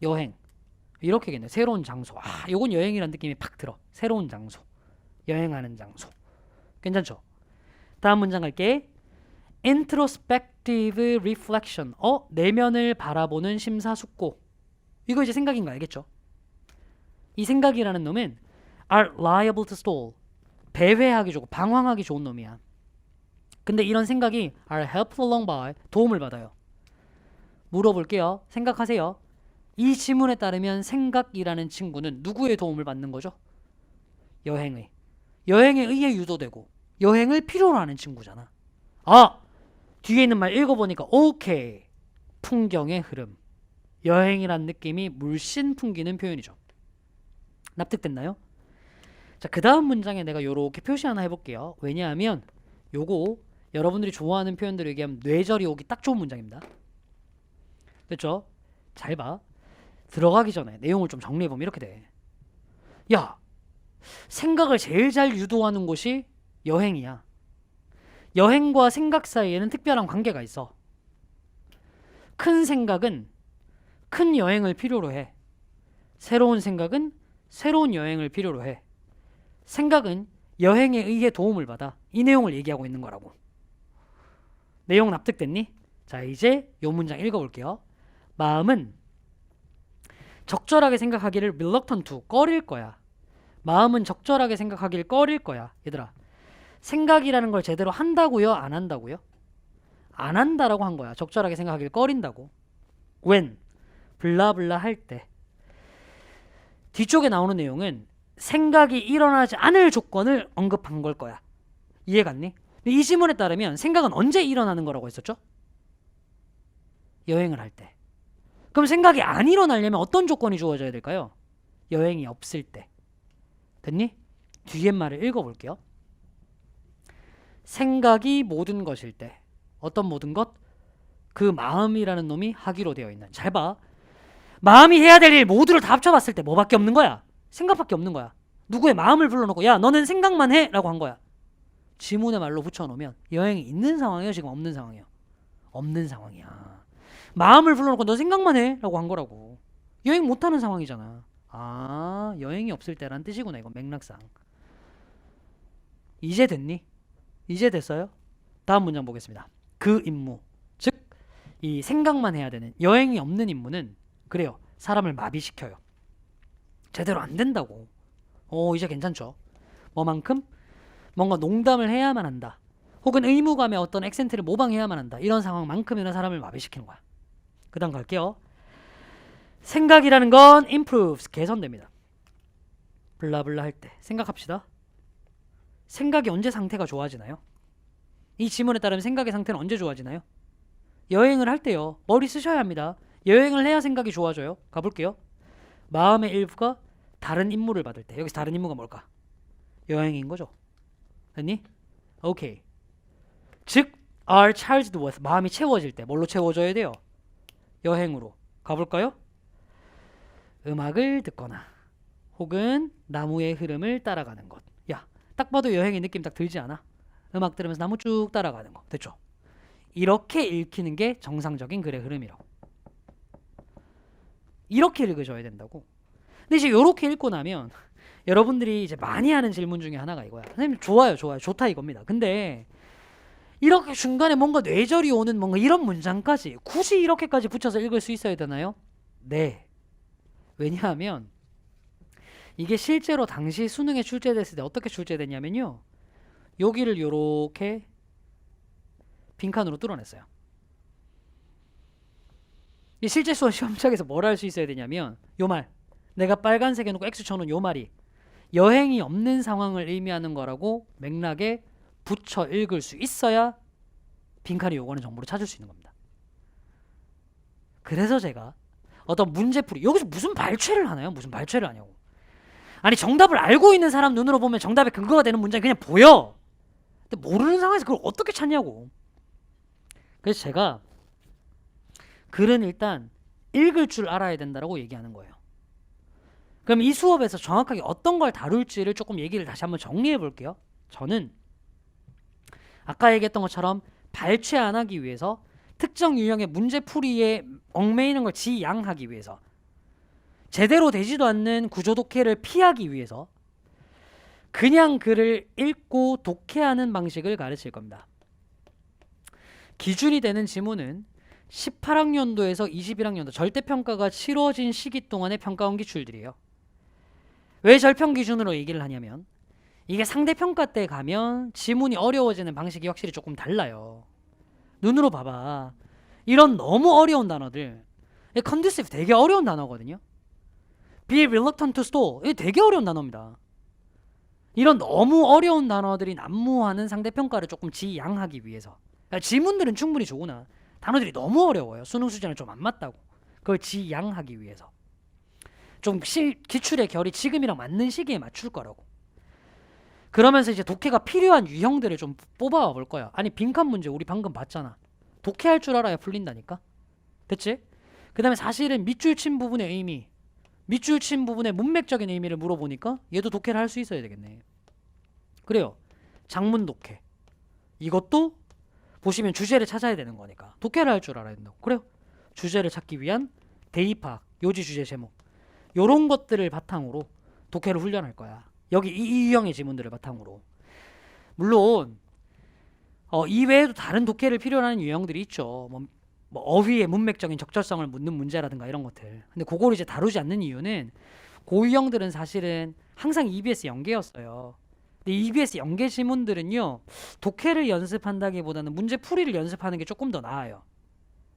A: 여행. 이렇게겠네. 새로운 장소. 아, 요건 여행이라는 느낌이 팍 들어. 새로운 장소. 여행하는 장소. 괜찮죠? 다음 문장 갈게. Introspective reflection. 내면을 바라보는 심사숙고. 이거 이제 생각인 거 알겠죠? 이 생각이라는 놈은 are liable to stall. 배회하기 좋고 방황하기 좋은 놈이야. 근데 이런 생각이 are helped along by. 도움을 받아요. 물어볼게요. 생각하세요. 이 지문에 따르면 생각이라는 친구는 누구의 도움을 받는 거죠? 여행에 의해 유도되고 여행을 필요로 하는 친구잖아. 아! 뒤에 있는 말 읽어보니까 오케이. 풍경의 흐름. 여행이란 느낌이 물씬 풍기는 표현이죠. 납득됐나요? 자, 그 다음 문장에 내가 요렇게 표시 하나 해볼게요. 왜냐하면 요거 여러분들이 좋아하는 표현대로 얘기하면 뇌절이 오기 딱 좋은 문장입니다. 됐죠? 잘 봐. 들어가기 전에 내용을 좀 정리해보면 이렇게 돼. 야, 생각을 제일 잘 유도하는 곳이 여행이야. 여행과 생각 사이에는 특별한 관계가 있어. 큰 생각은 큰 여행을 필요로 해. 새로운 생각은 새로운 여행을 필요로 해. 생각은 여행에 의해 도움을 받아. 이 내용을 얘기하고 있는 거라고. 내용 납득됐니? 자, 이제 요 문장 읽어볼게요. 마음은 적절하게 생각하기를 reluctant to, 꺼릴 거야. 마음은 적절하게 생각하기를 꺼릴 거야. 얘들아, 생각이라는 걸 제대로 한다고요? 안 한다고요? 안 한다라고 한 거야. 적절하게 생각하기를 꺼린다고. when, 블라블라 할 때. 뒤쪽에 나오는 내용은 생각이 일어나지 않을 조건을 언급한 걸 거야. 이해 갔니? 이 지문에 따르면 생각은 언제 일어나는 거라고 했었죠? 여행을 할 때. 그럼 생각이 안 일어나려면 어떤 조건이 주어져야 될까요? 여행이 없을 때. 됐니? 뒤에 말을 읽어볼게요. 생각이 모든 것일 때. 어떤 모든 것? 그 마음이라는 놈이 하기로 되어 있는. 잘 봐. 마음이 해야 될 일 모두를 다 합쳐봤을 때 뭐밖에 없는 거야? 생각밖에 없는 거야. 누구의 마음을 불러놓고 야, 너는 생각만 해! 라고 한 거야. 지문의 말로 붙여놓으면 여행이 있는 상황이에요? 지금 없는 상황이에요? 없는 상황이야. 마음을 불러놓고 너 생각만 해! 라고 한 거라고. 여행 못하는 상황이잖아. 아, 여행이 없을 때란 뜻이구나. 이거 맥락상. 이제 됐니? 이제 됐어요? 다음 문장 보겠습니다. 그 임무, 즉 이 생각만 해야 되는 여행이 없는 임무는 그래요. 사람을 마비시켜요. 제대로 안 된다고. 이제 괜찮죠? 뭐만큼? 뭔가 농담을 해야만 한다. 혹은 의무감의 어떤 액센트를 모방해야만 한다. 이런 상황만큼이나 사람을 마비시키는 거야. 그 다음 갈게요. 생각이라는 건 improves, 개선됩니다. 블라블라 할 때 생각합시다. 생각이 언제 상태가 좋아지나요? 이 지문에 따르면 생각의 상태는 언제 좋아지나요? 여행을 할 때요. 머리 쓰셔야 합니다. 여행을 해야 생각이 좋아져요. 가볼게요. 마음의 일부가 다른 임무를 받을 때. 여기서 다른 임무가 뭘까? 여행인 거죠. 됐니? 오케이. 즉 are charged with, 마음이 채워질 때 뭘로 채워져야 돼요? 여행으로. 가볼까요? 음악을 듣거나 혹은 나무의 흐름을 따라가는 것. 야, 딱 봐도 여행의 느낌 딱 들지 않아? 음악 들으면서 나무 쭉 따라가는 거. 됐죠? 이렇게 읽히는 게 정상적인 글의 흐름이라고. 이렇게 읽으셔야 된다고. 근데 이제 이렇게 읽고 나면 여러분들이 이제 많이 하는 질문 중에 하나가 이거야. 선생님 좋아요, 좋다 이겁니다. 근데 이렇게 중간에 뭔가 뇌절이 오는 뭔가 이런 문장까지 굳이 이렇게까지 붙여서 읽을 수 있어야 되나요? 네. 왜냐하면 이게 실제로 당시 수능에 출제됐을 때 어떻게 출제됐냐면요. 여기를 요렇게 빈칸으로 뚫어냈어요. 실제 수업 시험장에서 뭘 할 수 있어야 되냐면 요 말, 내가 빨간색 해놓고 X 쳐놓은 요 말이 여행이 없는 상황을 의미하는 거라고 맥락에 붙여 읽을 수 있어야 빈칸이 요구하는 정보를 찾을 수 있는 겁니다. 그래서 제가 어떤 문제풀이, 여기서 무슨 발췌를 하나요? 무슨 발췌를 하냐고. 아니, 정답을 알고 있는 사람 눈으로 보면 정답의 근거가 되는 문장이 그냥 보여. 근데 모르는 상황에서 그걸 어떻게 찾냐고. 그래서 제가 글은 일단 읽을 줄 알아야 된다고 얘기하는 거예요. 그럼 이 수업에서 정확하게 어떤 걸 다룰지를 조금 얘기를 다시 한번 정리해 볼게요. 저는 아까 얘기했던 것처럼 발췌 안 하기 위해서 특정 유형의 문제풀이에 얽매이는 걸 지양하기 위해서, 제대로 되지도 않는 구조 독해를 피하기 위해서 그냥 글을 읽고 독해하는 방식을 가르칠 겁니다. 기준이 되는 지문은 18학년도에서 21학년도 절대평가가 치러진 시기 동안의 평가원 기출들이에요. 왜 절평 기준으로 얘기를 하냐면, 이게 상대평가 때 가면 지문이 어려워지는 방식이 확실히 조금 달라요. 눈으로 봐봐. 이런 너무 어려운 단어들, conducive 되게 어려운 단어거든요. be reluctant to store, 이게 되게 어려운 단어입니다. 이런 너무 어려운 단어들이 난무하는 상대평가를 조금 지양하기 위해서, 그러니까 지문들은 충분히 좋으나 단어들이 너무 어려워요. 수능 수준에 좀 안 맞다고. 그걸 지양하기 위해서 좀 기출의 결이 지금이랑 맞는 시기에 맞출 거라고. 그러면서 이제 독해가 필요한 유형들을 좀 뽑아와 볼 거야. 아니 빈칸 문제 우리 방금 봤잖아. 독해할 줄 알아야 풀린다니까. 됐지? 그 다음에 사실은 밑줄 친 부분의 의미, 밑줄 친 부분의 문맥적인 의미를 물어보니까 얘도 독해를 할 수 있어야 되겠네. 그래요. 장문 독해. 이것도 보시면 주제를 찾아야 되는 거니까 독해를 할 줄 알아야 된다고. 그래요. 주제를 찾기 위한 대입 파악, 요지 주제 제목, 요런 것들을 바탕으로 독해를 훈련할 거야. 여기 이 유형의 지문들을 바탕으로. 물론 이외에도 다른 독해를 필요로 하는 유형들이 있죠. 뭐 어휘의 문맥적인 적절성을 묻는 문제라든가 이런 것들. 근데 그걸 이제 다루지 않는 이유는 그 유형들은 사실은 항상 EBS 연계였어요. 근데 EBS 연계 지문들은요, 독해를 연습한다기보다는 문제풀이를 연습하는 게 조금 더 나아요.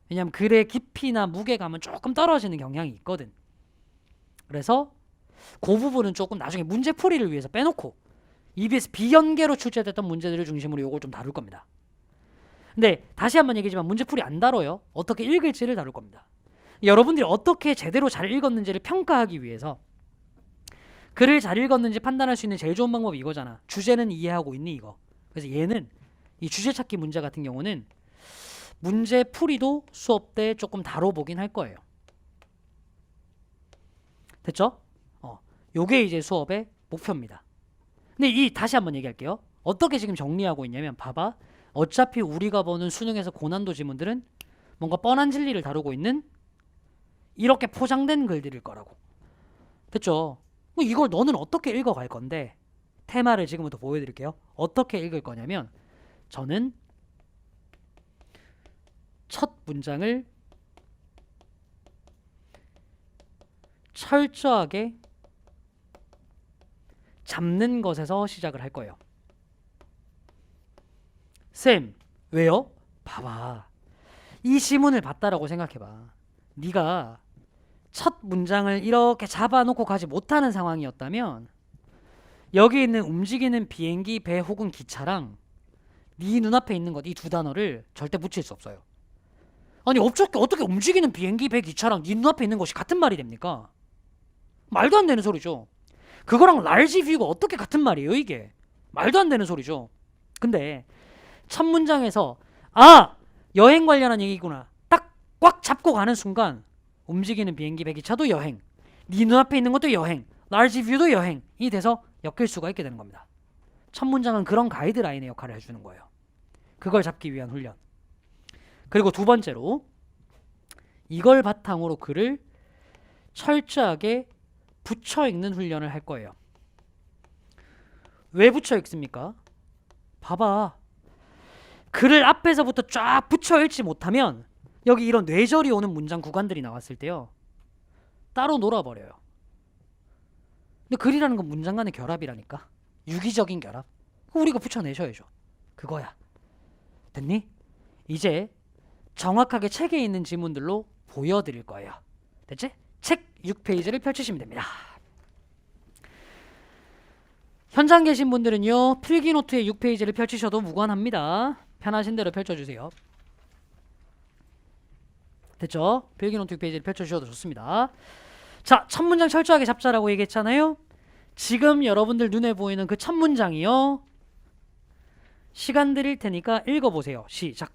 A: 왜냐면 글의 깊이나 무게감은 조금 떨어지는 경향이 있거든. 그래서 그 부분은 조금 나중에 문제풀이를 위해서 빼놓고 EBS 비연계로 출제됐던 문제들을 중심으로 요걸 좀 다룰 겁니다. 근데 다시 한번 얘기지만 문제풀이 안 다뤄요. 어떻게 읽을지를 다룰 겁니다. 여러분들이 어떻게 제대로 잘 읽었는지를 평가하기 위해서, 글을 잘 읽었는지 판단할 수 있는 제일 좋은 방법이 이거잖아. 주제는 이해하고 있니, 이거. 그래서 얘는 이 주제 찾기 문제 같은 경우는 문제풀이도 수업 때 조금 다뤄보긴 할 거예요. 됐죠? 요게 이제 수업의 목표입니다. 근데 다시 한번 얘기할게요. 어떻게 지금 정리하고 있냐면, 봐봐. 어차피 우리가 보는 수능에서 고난도 지문들은 뭔가 뻔한 진리를 다루고 있는 이렇게 포장된 글들일 거라고. 됐죠? 이걸 너는 어떻게 읽어갈 건데, 테마를 지금부터 보여드릴게요. 어떻게 읽을 거냐면, 저는 첫 문장을 철저하게 잡는 것에서 시작을 할 거예요. 쌤, 왜요? 봐봐. 이 지문을 봤다라고 생각해봐. 네가 첫 문장을 이렇게 잡아놓고 가지 못하는 상황이었다면, 여기 있는 움직이는 비행기, 배 혹은 기차랑 네 눈앞에 있는 것, 이 두 단어를 절대 붙일 수 없어요. 아니 어떻게 움직이는 비행기, 배, 기차랑 네 눈앞에 있는 것이 같은 말이 됩니까? 말도 안 되는 소리죠. 그거랑 large view가 어떻게 같은 말이에요, 이게? 말도 안 되는 소리죠. 근데 첫 문장에서 여행 관련한 얘기구나 딱 꽉 잡고 가는 순간, 움직이는 비행기, 배, 기차도 여행, 네 눈앞에 있는 것도 여행, large view도 여행이 돼서 엮일 수가 있게 되는 겁니다. 첫 문장은 그런 가이드라인의 역할을 해주는 거예요. 그걸 잡기 위한 훈련. 그리고 두 번째로, 이걸 바탕으로 글을 철저하게 붙여 읽는 훈련을 할 거예요. 왜 붙여 읽습니까? 봐봐. 글을 앞에서부터 쫙 붙여 읽지 못하면 여기 이런 뇌절이 오는 문장 구간들이 나왔을 때요, 따로 놀아버려요. 근데 글이라는 건 문장 간의 결합이라니까. 유기적인 결합. 우리가 붙여내셔야죠. 그거야. 됐니? 이제 정확하게 책에 있는 지문들로 보여드릴 거예요. 됐지? 책 6페이지를 펼치시면 됩니다. 현장 계신 분들은요, 필기노트의 6페이지를 펼치셔도 무관합니다. 편하신 대로 펼쳐주세요. 됐죠? 필기노트 6페이지를 펼쳐주셔도 좋습니다. 자, 첫 문장 철저하게 잡자라고 얘기했잖아요. 지금 여러분들 눈에 보이는 그 첫 문장이요, 시간 드릴 테니까 읽어보세요. 시작.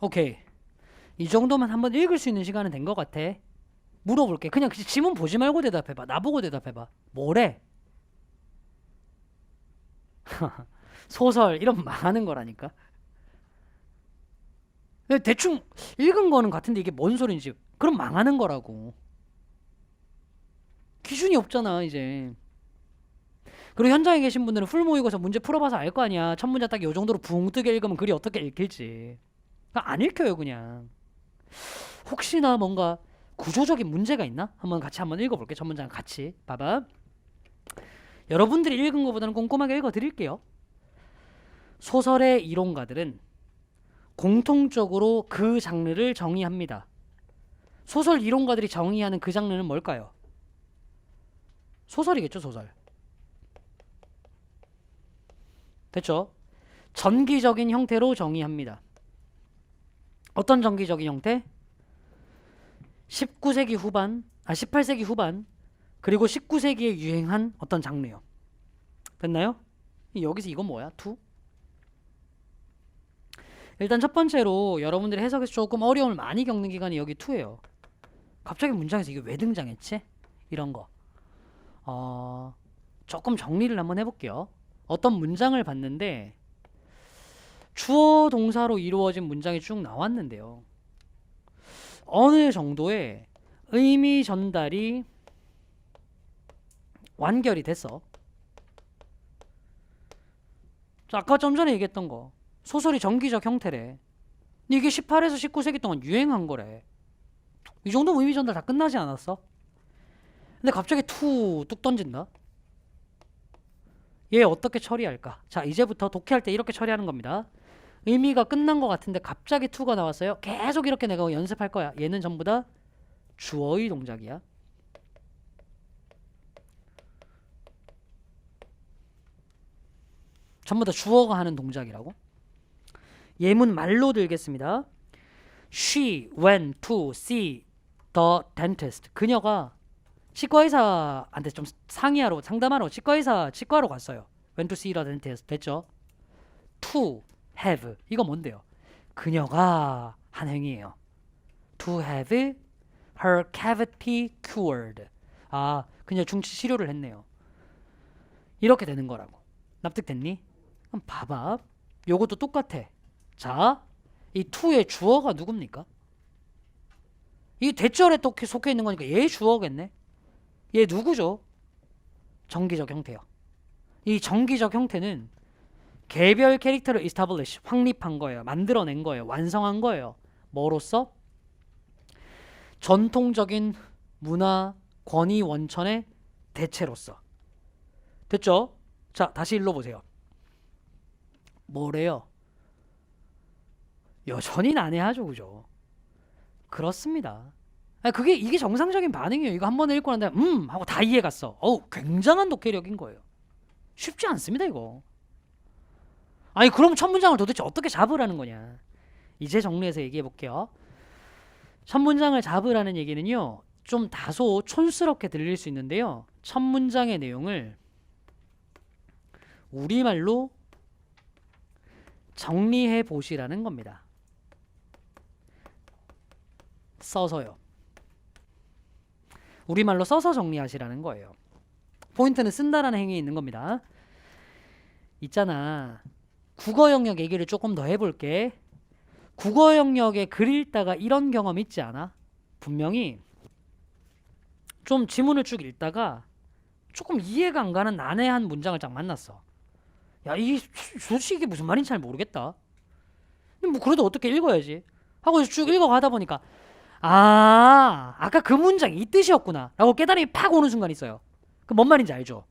A: 오케이. 이 정도면 한번 읽을 수 있는 시간은 된 것 같아. 물어볼게. 그냥 지문 보지 말고 대답해봐. 나보고 대답해봐. 뭐래? 소설 이런 망하는 거라니까. 대충 읽은 거는 같은데 이게 뭔 소린지. 그럼 망하는 거라고. 기준이 없잖아 이제. 그리고 현장에 계신 분들은 풀 모의고사 문제 풀어봐서 알 거 아니야. 첫 문제 딱 요 정도로 붕 뜨게 읽으면 글이 어떻게 읽힐지. 안 읽혀요 그냥. 혹시나 뭔가 구조적인 문제가 있나? 한번 읽어볼게. 첫 문장 같이 봐봐. 여러분들이 읽은 것보다는 꼼꼼하게 읽어드릴게요. 소설의 이론가들은 공통적으로 그 장르를 정의합니다. 소설 이론가들이 정의하는 그 장르는 뭘까요? 소설이겠죠, 소설. 됐죠? 전기적인 형태로 정의합니다. 어떤 전기적인 형태? 18세기 후반 그리고 19세기에 유행한 어떤 장르요. 됐나요? 여기서 이건 뭐야? 투? 일단 첫 번째로 여러분들이 해석에서 조금 어려움을 많이 겪는 기간이 여기 투예요. 갑자기 문장에서 이게 왜 등장했지? 이런 거. 조금 정리를 한번 해볼게요. 어떤 문장을 봤는데 주어 동사로 이루어진 문장이 쭉 나왔는데요. 어느 정도의 의미 전달이 완결이 됐어. 아까 좀 전에 얘기했던 거. 소설이 정기적 형태래. 이게 18에서 19세기 동안 유행한 거래. 이 정도 의미 전달 다 끝나지 않았어? 근데 갑자기 투 뚝 던진다. 얘 어떻게 처리할까? 자, 이제부터 독해할 때 이렇게 처리하는 겁니다. 의미가 끝난 것 같은데 갑자기 투가 나왔어요. 계속 이렇게 내가 연습할 거야. 얘는 전부 다 주어의 동작이야. 전부 다 주어가 하는 동작이라고. 예문 말로 들겠습니다. She went to see the dentist. 그녀가 치과의사한테 좀 상담하러 치과로 갔어요. Went to see the dentist. 됐죠? To have. 이거 뭔데요? 그녀가 한 행위예요. To have her cavity cured. 그녀 중치 치료를 했네요. 이렇게 되는 거라고. 납득됐니? 그럼 봐봐. 요것도 똑같아. 자, 이 to의 주어가 누굽니까? 이 대절에 또 속해 있는 거니까 얘 주어겠네. 얘 누구죠? 정기적 형태요. 이 정기적 형태는 개별 캐릭터를 establish, 확립한 거예요. 만들어낸 거예요. 완성한 거예요. 뭐로써? 전통적인 문화 권위 원천의 대체로서. 됐죠? 자, 다시 읽어보세요. 뭐래요? 여전히 난해하죠, 그죠? 그렇습니다. 이게 정상적인 반응이에요. 이거 한 번 읽고 난 다음에 하고 다 이해갔어. 굉장한 독해력인 거예요. 쉽지 않습니다, 이거. 그럼 첫 문장을 도대체 어떻게 잡으라는 거냐? 이제 정리해서 얘기해 볼게요. 첫 문장을 잡으라는 얘기는요, 좀 다소 촌스럽게 들릴 수 있는데요. 첫 문장의 내용을 우리말로 정리해 보시라는 겁니다. 써서요. 우리말로 써서 정리하시라는 거예요. 포인트는 쓴다라는 행위에 있는 겁니다. 있잖아. 국어 영역 얘기를 조금 더 해볼게. 국어 영역에 글 읽다가 이런 경험 있지 않아? 분명히 좀 지문을 쭉 읽다가 조금 이해가 안 가는 난해한 문장을 딱 만났어. 야, 이게 솔직히 이게 무슨 말인지 잘 모르겠다. 근데 뭐 그래도 어떻게 읽어야지 하고 쭉 읽어가다 보니까 아까 그 문장이 이 뜻이었구나 라고 깨달음이 팍 오는 순간이 있어요. 그 뭔 말인지 알죠?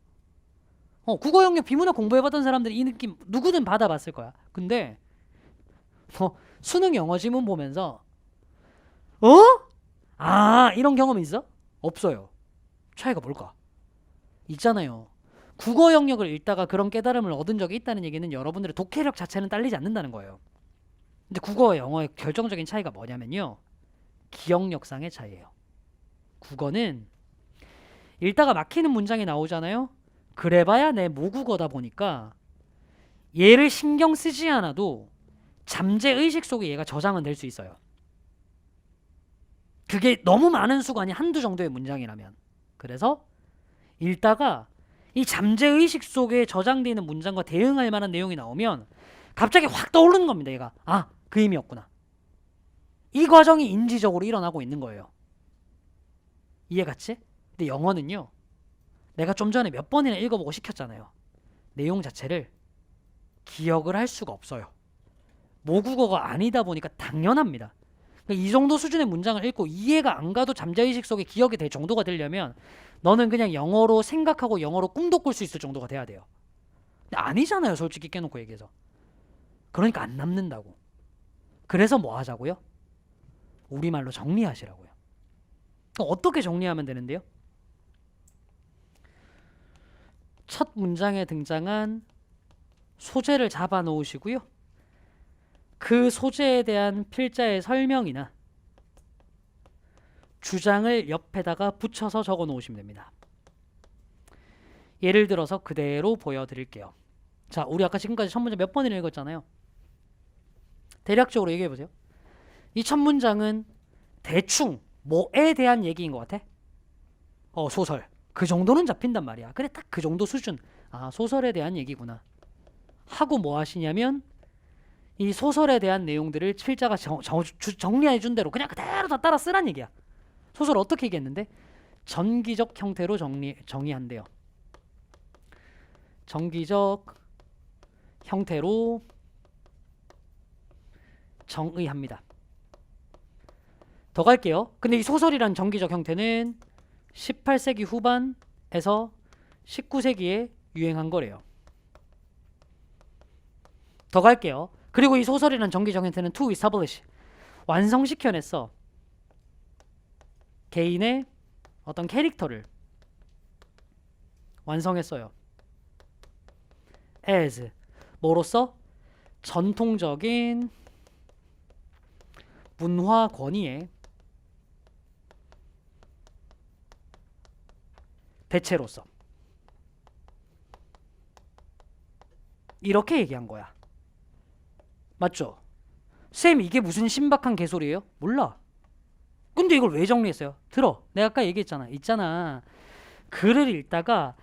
A: 국어 영역 비문학 공부해봤던 사람들이 이 느낌 누구든 받아봤을 거야. 근데 수능 영어 지문 보면서 이런 경험 있어? 없어요. 차이가 뭘까? 있잖아요. 국어 영역을 읽다가 그런 깨달음을 얻은 적이 있다는 얘기는 여러분들의 독해력 자체는 딸리지 않는다는 거예요. 근데 국어와 영어의 결정적인 차이가 뭐냐면요, 기억력상의 차이예요. 국어는 읽다가 막히는 문장이 나오잖아요. 그래봐야 내 모국어다 보니까 얘를 신경 쓰지 않아도 잠재의식 속에 얘가 저장은 될 수 있어요. 그게 너무 많은 수가 아닌 한두 정도의 문장이라면. 그래서 읽다가 이 잠재의식 속에 저장되어 있는 문장과 대응할 만한 내용이 나오면 갑자기 확 떠오르는 겁니다. 얘가 그 의미였구나. 이 과정이 인지적으로 일어나고 있는 거예요. 이해갔지? 근데 영어는요, 내가 좀 전에 몇 번이나 읽어보고 시켰잖아요. 내용 자체를 기억을 할 수가 없어요. 모국어가 아니다 보니까 당연합니다. 이 정도 수준의 문장을 읽고 이해가 안 가도 잠재의식 속에 기억이 될 정도가 되려면 너는 그냥 영어로 생각하고 영어로 꿈도 꿀 수 있을 정도가 돼야 돼요. 근데 아니잖아요, 솔직히 깨놓고 얘기해서. 그러니까 안 남는다고. 그래서 뭐 하자고요? 우리말로 정리하시라고요. 그럼 어떻게 정리하면 되는데요? 첫 문장에 등장한 소재를 잡아 놓으시고요. 그 소재에 대한 필자의 설명이나 주장을 옆에다가 붙여서 적어 놓으시면 됩니다. 예를 들어서 그대로 보여드릴게요. 자, 우리 아까 지금까지 첫 문장 몇 번이나 읽었잖아요. 대략적으로 얘기해 보세요. 이 첫 문장은 대충 뭐에 대한 얘기인 것 같아? 소설. 그 정도는 잡힌단 말이야. 그래, 딱 그 정도 수준. 소설에 대한 얘기구나. 하고 뭐 하시냐면 이 소설에 대한 내용들을 필자가 정리해 준 대로 그냥 그대로 다 따라 쓰란 얘기야. 소설 어떻게 얘기했는데? 전기적 형태로 정의한대요. 전기적 형태로 정의합니다. 더 갈게요. 근데 이 소설이란 전기적 형태는 18세기 후반에서 19세기에 유행한 거래요. 더 갈게요. 그리고 이 소설이란 전기적 형태는 to establish, 완성시켜냈어. 개인의 어떤 캐릭터를 완성했어요. as, 뭐로써? 전통적인 문화 권위의 대체로서. 이렇게 얘기한 거야. 맞죠? 쌤, 이게 무슨 신박한 개소리예요? 몰라. 근데 이걸 왜 정리했어요? 들어. 내가 아까 얘기했잖아. 있잖아. 글을 읽다가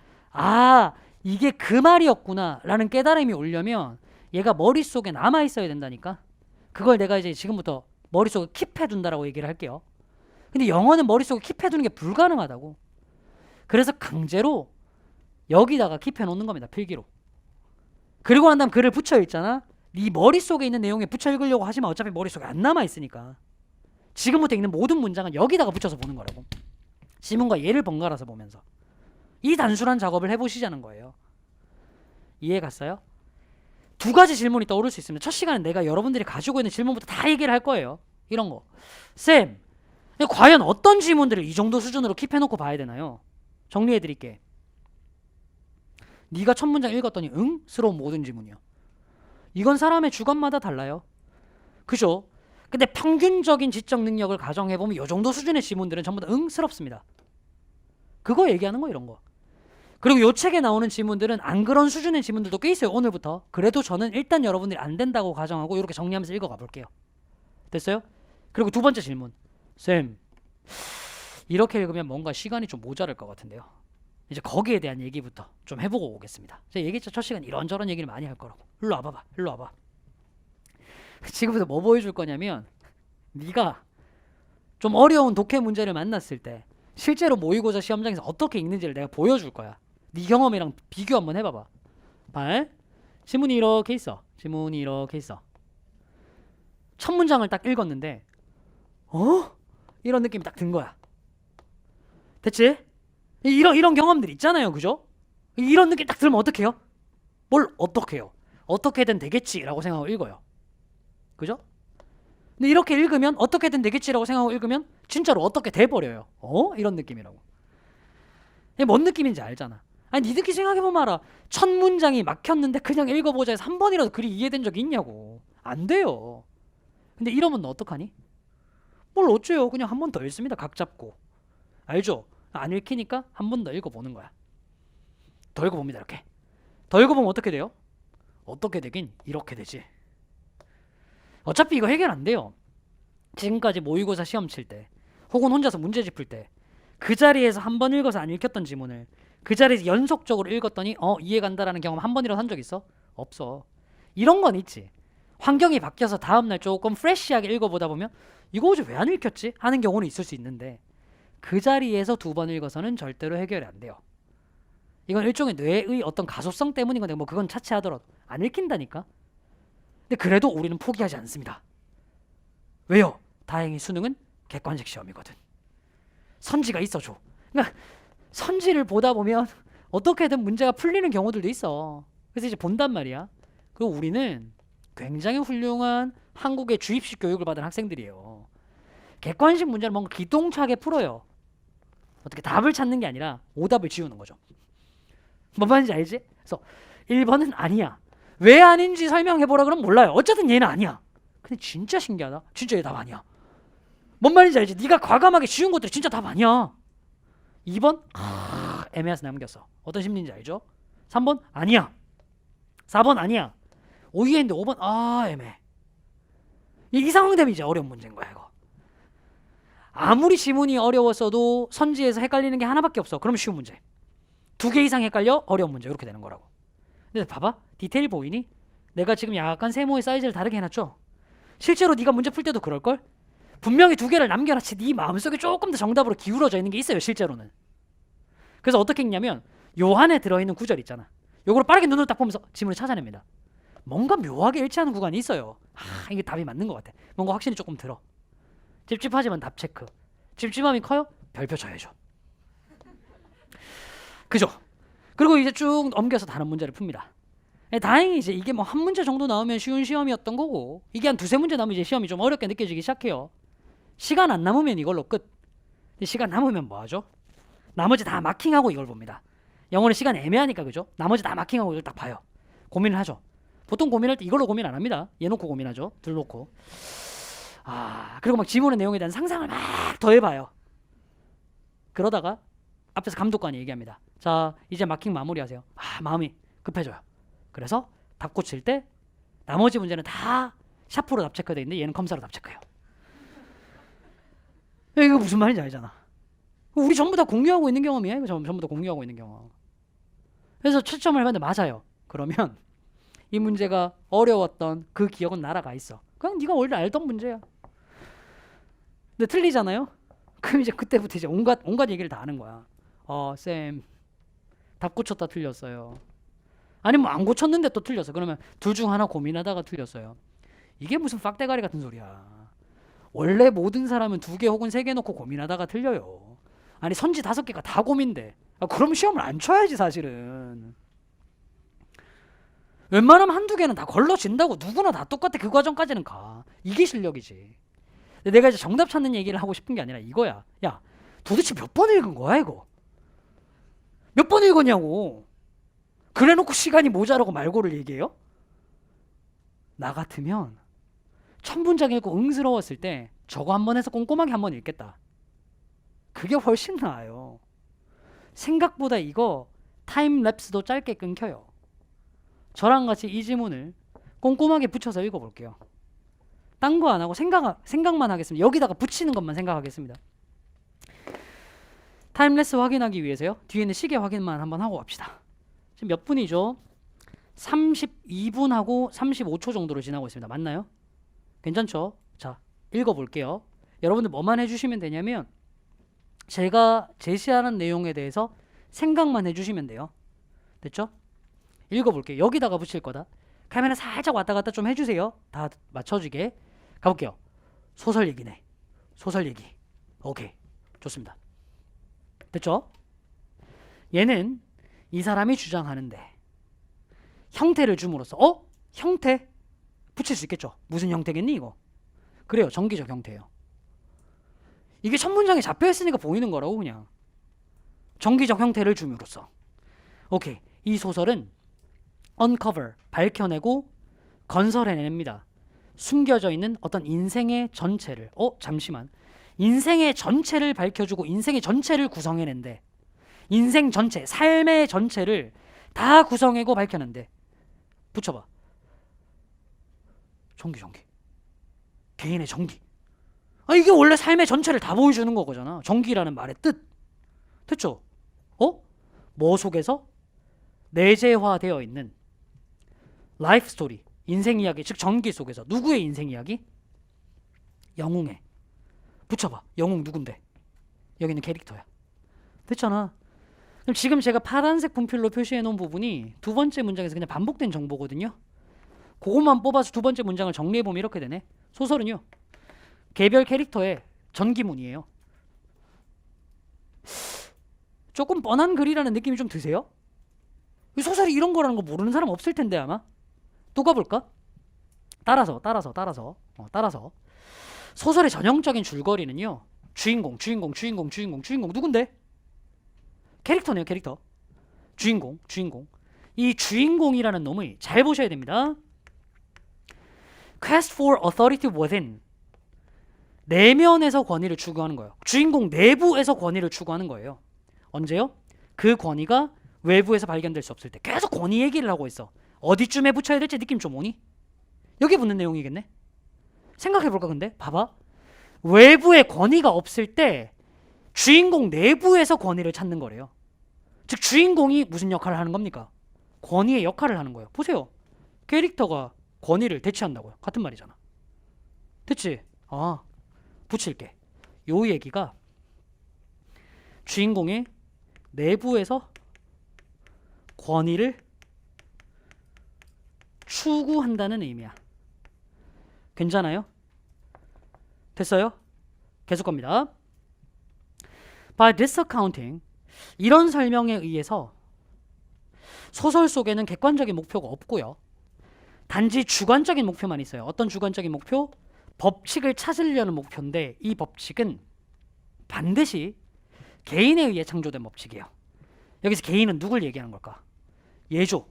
A: 이게 그 말이었구나 라는 깨달음이 오려면 얘가 머릿속에 남아있어야 된다니까. 그걸 내가 이제 지금부터 머릿속에 킵해둔다라고 얘기를 할게요. 근데 영어는 머릿속에 킵해두는 게 불가능하다고. 그래서 강제로 여기다가 킵해놓는 겁니다. 필기로. 그리고 난 다음 글을 붙여 읽잖아. 네 머릿속에 있는 내용에 붙여 읽으려고 하지만 어차피 머릿속에 안 남아있으니까 지금부터 읽는 모든 문장은 여기다가 붙여서 보는 거라고. 지문과 예를 번갈아서 보면서 이 단순한 작업을 해보시자는 거예요. 이해 갔어요? 두 가지 질문이 떠오를 수 있습니다. 첫 시간에 내가 여러분들이 가지고 있는 질문부터 다 얘기를 할 거예요. 이런 거. 쌤, 과연 어떤 질문들을 이 정도 수준으로 킵해놓고 봐야 되나요? 정리해드릴게. 네가 첫 문장 읽었더니 응? 스러운 모든 질문이요. 이건 사람의 주관마다 달라요. 그죠? 근데 평균적인 지적 능력을 가정해보면 이 정도 수준의 지문들은 전부 다 응스럽습니다. 그거 얘기하는 거, 이런 거. 그리고 이 책에 나오는 지문들은 안 그런 수준의 지문들도 꽤 있어요. 오늘부터. 그래도 저는 일단 여러분들이 안 된다고 가정하고 이렇게 정리하면서 읽어가 볼게요. 됐어요? 그리고 두 번째 질문. 쌤, 이렇게 읽으면 뭔가 시간이 좀 모자랄 것 같은데요. 이제 거기에 대한 얘기부터 좀 해보고 오겠습니다. 제가 얘기했죠. 첫 시간 이런저런 얘기를 많이 할 거라고. 일로 와봐봐. 일로 와봐. 지금부터 뭐 보여줄 거냐면 네가 좀 어려운 독해 문제를 만났을 때 실제로 모의고사 시험장에서 어떻게 읽는지를 내가 보여줄 거야. 네 경험이랑 비교 한번 해봐봐. 봐. 지문이 이렇게 있어. 지문이 이렇게 있어. 첫 문장을 딱 읽었는데 이런 느낌이 딱 든 거야. 됐지? 이런 경험들 있잖아요. 그죠? 이런 느낌 딱 들면 어떡해요? 뭘 어떻게 해요? 어떻게든 되겠지라고 생각하고 읽어요. 그죠? 근데 이렇게 읽으면 어떻게든 되겠지라고 생각하고 읽으면 진짜로 어떻게 돼버려요. 이런 느낌이라고. 이게 뭔 느낌인지 알잖아. 아니 니들끼리 생각해보면 알아. 첫 문장이 막혔는데 그냥 읽어보자 해서 한 번이라도 글이 이해된 적이 있냐고. 안 돼요. 근데 이러면 너 어떡하니? 뭘 어째요. 그냥 한 번 더 읽습니다. 각 잡고. 알죠? 안 읽히니까 한 번 더 읽어보는 거야. 더 읽어봅니다. 이렇게. 더 읽어보면 어떻게 돼요? 어떻게 되긴 이렇게 되지. 어차피 이거 해결 안 돼요. 지금까지 모의고사 시험 칠 때 혹은 혼자서 문제집 풀 때 그 자리에서 한 번 읽어서 안 읽혔던 지문을 그 자리에서 연속적으로 읽었더니 이해간다라는 경험 한 번이라도 한 적 있어? 없어. 이런 건 있지. 환경이 바뀌어서 다음날 조금 프레시하게 읽어보다 보면 이거 어제 왜 안 읽혔지? 하는 경우는 있을 수 있는데 그 자리에서 2번 읽어서는 절대로 해결이 안 돼요. 이건 일종의 뇌의 어떤 가소성 때문인 건데 뭐 그건 차치하더라도 안 읽힌다니까. 근데 그래도 우리는 포기하지 않습니다. 왜요? 다행히 수능은 객관식 시험이거든. 선지가 있어줘. 그러니까 선지를 보다 보면 어떻게든 문제가 풀리는 경우들도 있어. 그래서 이제 본단 말이야. 그리고 우리는 굉장히 훌륭한 한국의 주입식 교육을 받은 학생들이에요. 객관식 문제를 뭔가 기똥차게 풀어요. 어떻게 답을 찾는 게 아니라 오답을 지우는 거죠. 뭔 말인지 알지? 그래서 1번은 아니야. 왜 아닌지 설명해보라 그러면 몰라요. 어쨌든 얘는 아니야. 근데 진짜 신기하다. 진짜 얘 답 아니야. 뭔 말인지 알지? 네가 과감하게 지운 것들이 진짜 답 아니야. 2번 애매해서 남겼어. 어떤 심리인지 알죠? 3번 아니야. 4번 아니야. 5위에 있는데 5번 애매해. 이 상황 되면 이제 어려운 문제인 거야 이거. 아무리 지문이 어려웠어도 선지에서 헷갈리는 게 하나밖에 없어. 그럼 쉬운 문제. 2개 이상 헷갈려? 어려운 문제. 이렇게 되는 거라고. 근데 봐봐. 디테일 보이니? 내가 지금 약간 세모의 사이즈를 다르게 해놨죠? 실제로 네가 문제 풀 때도 그럴걸? 분명히 2개를 남겨놨지 네 마음속에 조금 더 정답으로 기울어져 있는 게 있어요. 실제로는. 그래서 어떻게 했냐면 요 안에 들어있는 구절 있잖아. 요거를 빠르게 눈으로 딱 보면서 지문을 찾아냅니다. 뭔가 묘하게 일치하는 구간이 있어요. 이게 답이 맞는 것 같아. 뭔가 확신이 조금 들어. 찝찝하지만 답 체크. 찝찝함이 커요? 별표 쳐야죠. 그죠? 그리고 이제 쭉 넘겨서 다른 문제를 풉니다. 다행히 이제 이게 뭐 한 문제 정도 나오면 쉬운 시험이었던 거고 이게 한 2-3문제 나오면 이제 시험이 좀 어렵게 느껴지기 시작해요. 시간 안 남으면 이걸로 끝. 시간 남으면 뭐 하죠? 나머지 다 마킹하고 이걸 봅니다. 영어는 시간 애매하니까 그죠? 나머지 다 마킹하고 이걸 딱 봐요. 고민을 하죠. 보통 고민할 때 이걸로 고민 안 합니다. 얘 놓고 고민하죠. 둘 놓고. 그리고 막 지문의 내용에 대한 상상을 막 더해봐요. 그러다가 앞에서 감독관이 얘기합니다. 자, 이제 마킹 마무리하세요. 마음이 급해져요. 그래서 답 고칠 때 나머지 문제는 다 샤프로 답 체크되어 있는데 얘는 컴사로 답 체크해요. 이거 무슨 말인지 알잖아. 우리 전부 다 공유하고 있는 경험이에요. 이거 전부 다 공유하고 있는 경험. 그래서 채점을 해봤는데 맞아요. 그러면 이 문제가 어려웠던 그 기억은 날아가 있어. 그냥 네가 원래 알던 문제야. 근데 틀리잖아요. 그럼 이제 그때부터 이제 온갖 얘기를 다 하는 거야. 쌤 답 고쳤다 틀렸어요. 아니 뭐 안 고쳤는데 또 틀렸어. 그러면 둘 중 하나 고민하다가 틀렸어요. 이게 무슨 빡대가리 같은 소리야. 원래 모든 사람은 2개 혹은 3개 놓고 고민하다가 틀려요. 아니 선지 5개가 다 고민돼. 그럼 시험을 안 쳐야지 사실은. 웬만하면 1-2개는 다 걸러진다고. 누구나 다 똑같아. 그 과정까지는 가. 이게 실력이지. 근데 내가 이제 정답 찾는 얘기를 하고 싶은 게 아니라 이거야. 야 도대체 몇 번 읽은 거야 이거? 몇 번 읽었냐고. 그래놓고 시간이 모자라고 말고를 얘기해요? 나 같으면 1000문장 읽고 응스러웠을 때 저거 한 번 해서 꼼꼼하게 한 번 읽겠다. 그게 훨씬 나아요. 생각보다 이거 타임랩스도 짧게 끊겨요. 저랑 같이 이 지문을 꼼꼼하게 붙여서 읽어볼게요. 딴 거 안 하고 생각만 하겠습니다. 여기다가 붙이는 것만 생각하겠습니다. 타임랩스 확인하기 위해서요. 뒤에 있는 시계 확인만 한번 하고 갑시다. 지금 몇 분이죠? 32분하고 35초 정도로 지나고 있습니다. 맞나요? 괜찮죠? 자, 읽어볼게요. 여러분들 뭐만 해주시면 되냐면 제가 제시하는 내용에 대해서 생각만 해주시면 돼요. 됐죠? 읽어볼게요. 여기다가 붙일 거다. 카메라 살짝 왔다 갔다 좀 해주세요. 다 맞춰지게. 가볼게요. 소설 얘기네. 소설 얘기. 오케이. 좋습니다. 됐죠? 얘는 이 사람이 주장하는데 형태를 줌으로써 형태? 붙일 수 있겠죠. 무슨 형태겠니 이거? 그래요. 정기적 형태예요. 이게 첫 문장에 잡혀있으니까 보이는 거라고 그냥. 정기적 형태를 줌으로써. 오케이. 이 소설은 uncover, 밝혀내고 건설해냅니다. 숨겨져 있는 어떤 인생의 전체를. 잠시만. 인생의 전체를 밝혀주고 인생의 전체를 구성해낸대. 인생 전체, 삶의 전체를 다 구성하고 밝혀낸대. 붙여봐. 정기. 개인의 전기. 이게 원래 삶의 전체를 다 보여주는 거잖아. 전기라는 말의 뜻. 됐죠? 뭐 속에서? 내재화되어 있는 라이프 스토리, 인생 이야기, 즉 전기 속에서. 누구의 인생 이야기? 영웅의. 붙여봐. 영웅 누군데? 여기는 캐릭터야. 됐잖아. 그럼 지금 제가 파란색 분필로 표시해 놓은 부분이 두 번째 문장에서 그냥 반복된 정보거든요. 그것만 뽑아서 두 번째 문장을 정리해 보면 이렇게 되네. 소설은요, 개별 캐릭터의 전기문이에요. 조금 뻔한 글이라는 느낌이 좀 드세요? 소설이 이런 거라는 거 모르는 사람 없을 텐데 아마. 또 가볼까? 따라서 소설의 전형적인 줄거리는요, 주인공 누군데? 캐릭터네요. 캐릭터. 주인공. 이 주인공이라는 놈이 잘 보셔야 됩니다. Quest for authority within. 내면에서 권위를 추구하는 거예요. 주인공 내부에서 권위를 추구하는 거예요. 언제요? 그 권위가 외부에서 발견될 수 없을 때. 계속 권위 얘기를 하고 있어. 어디쯤에 붙여야 될지 느낌 좀 오니? 여기 붙는 내용이겠네. 생각해볼까 근데? 봐봐. 외부에 권위가 없을 때 주인공 내부에서 권위를 찾는 거래요. 즉 주인공이 무슨 역할을 하는 겁니까? 권위의 역할을 하는 거예요. 보세요. 캐릭터가 권위를 대체한다고요. 같은 말이잖아. 됐지? 붙일게. 요 얘기가 주인공의 내부에서 권위를 추구한다는 의미야. 괜찮아요? 됐어요? 계속 갑니다. By this accounting, 이런 설명에 의해서 소설 속에는 객관적인 목표가 없고요. 단지 주관적인 목표만 있어요. 어떤 주관적인 목표? 법칙을 찾으려는 목표인데 이 법칙은 반드시 개인에 의해 창조된 법칙이에요. 여기서 개인은 누굴 얘기하는 걸까? 얘죠.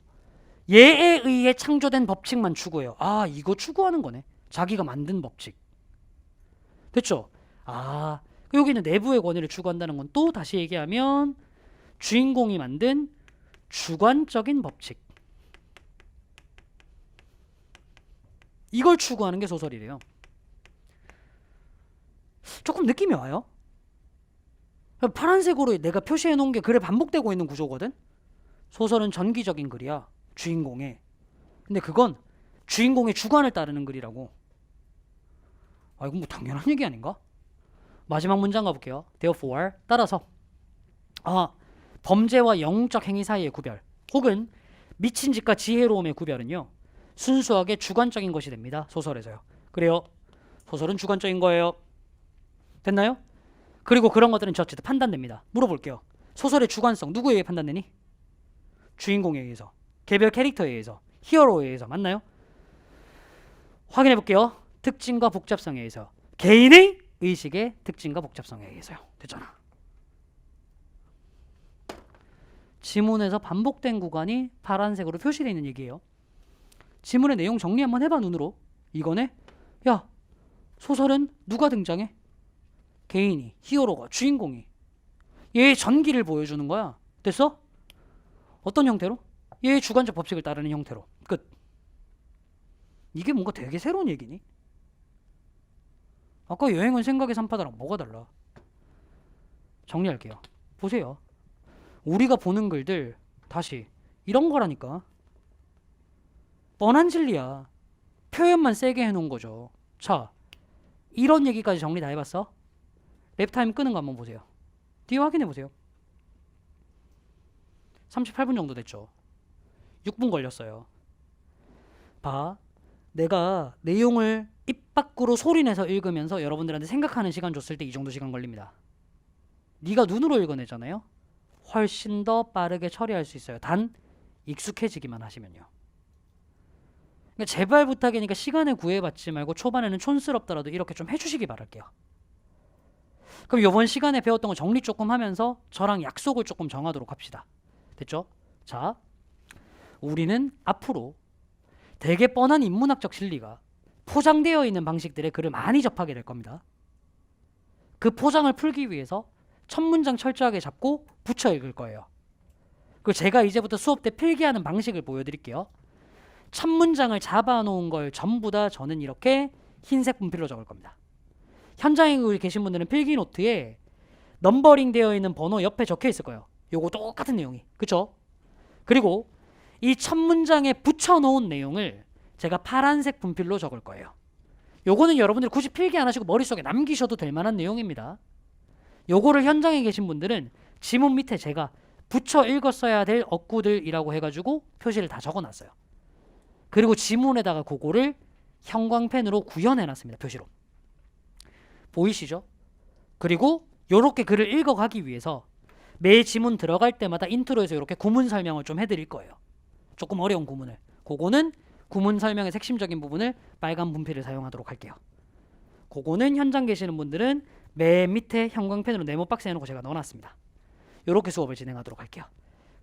A: 얘에 의해 창조된 법칙만 추구해요. 이거 추구하는 거네. 자기가 만든 법칙. 됐죠? 여기는 내부의 권위를 추구한다는 건 또 다시 얘기하면 주인공이 만든 주관적인 법칙. 이걸 추구하는 게 소설이래요. 조금 느낌이 와요? 파란색으로 내가 표시해 놓은 게 글에 반복되고 있는 구조거든? 소설은 전기적인 글이야. 주인공의. 근데 그건 주인공의 주관을 따르는 글이라고. 이건 뭐 당연한 얘기 아닌가? 마지막 문장 가볼게요. Therefore, 따라서 범죄와 영웅적 행위 사이의 구별 혹은 미친 짓과 지혜로움의 구별은요, 순수하게 주관적인 것이 됩니다. 소설에서요. 그래요. 소설은 주관적인 거예요. 됐나요? 그리고 그런 것들은 어쨌든 판단됩니다. 물어볼게요. 소설의 주관성 누구에 의해 판단되니? 주인공에 의해서, 개별 캐릭터에 의해서, 히어로에 의해서. 맞나요? 확인해 볼게요. 특징과 복잡성에 의해서. 개인의 의식의 특징과 복잡성에 의해서요. 됐잖아. 지문에서 반복된 구간이 파란색으로 표시되어 있는 얘기예요. 지문의 내용 정리 한번 해봐. 눈으로. 이거네. 야, 소설은 누가 등장해? 개인이, 히어로가, 주인공이. 얘의 전기를 보여주는 거야. 됐어? 어떤 형태로? 얘의 주관적 법칙을 따르는 형태로. 끝. 이게 뭔가 되게 새로운 얘기니? 아까 여행은 생각의 산파다랑 뭐가 달라? 정리할게요. 보세요. 우리가 보는 글들 다시 이런 거라니까. 뻔한 진리야. 표현만 세게 해놓은 거죠. 자, 이런 얘기까지 정리 다 해봤어? 랩타임 끄는 거 한번 보세요. 뒤에 확인해 보세요. 38분 정도 됐죠. 6분 걸렸어요. 봐. 내가 내용을 입 밖으로 소리내서 읽으면서 여러분들한테 생각하는 시간 줬을 때 이 정도 시간 걸립니다. 네가 눈으로 읽어내잖아요. 훨씬 더 빠르게 처리할 수 있어요. 단 익숙해지기만 하시면요. 그러니까 제발 부탁이니까 시간을 구애받지 말고 초반에는 촌스럽더라도 이렇게 좀 해주시기 바랄게요. 그럼 이번 시간에 배웠던 거 정리 조금 하면서 저랑 약속을 조금 정하도록 합시다. 됐죠? 자, 우리는 앞으로 되게 뻔한 인문학적 진리가 포장되어 있는 방식들의 글을 많이 접하게 될 겁니다. 그 포장을 풀기 위해서 첫 문장 철저하게 잡고 붙여 읽을 거예요. 그리고 제가 이제부터 수업 때 필기하는 방식을 보여드릴게요. 첫 문장을 잡아놓은 걸 전부 다 저는 이렇게 흰색 분필로 적을 겁니다. 현장에 계신 분들은 필기 노트에 넘버링 되어 있는 번호 옆에 적혀 있을 거예요. 요거 똑같은 내용이. 그쵸? 그리고 이 첫 문장에 붙여놓은 내용을 제가 파란색 분필로 적을 거예요. 요거는 여러분들이 굳이 필기 안 하시고 머릿속에 남기셔도 될 만한 내용입니다. 요거를 현장에 계신 분들은 지문 밑에 제가 붙여 읽었어야 될 어구들이라고 해가지고 표시를 다 적어놨어요. 그리고 지문에다가 그거를 형광펜으로 구현해놨습니다. 표시로. 보이시죠? 그리고 요렇게 글을 읽어가기 위해서 매 지문 들어갈 때마다 인트로에서 이렇게 구문 설명을 좀 해드릴 거예요. 조금 어려운 구문을. 그거는 구문 설명의 핵심적인 부분을 빨간 분필을 사용하도록 할게요. 그거는 현장 계시는 분들은 맨 밑에 형광펜으로 네모 박스에 해놓고 제가 넣어놨습니다. 이렇게 수업을 진행하도록 할게요.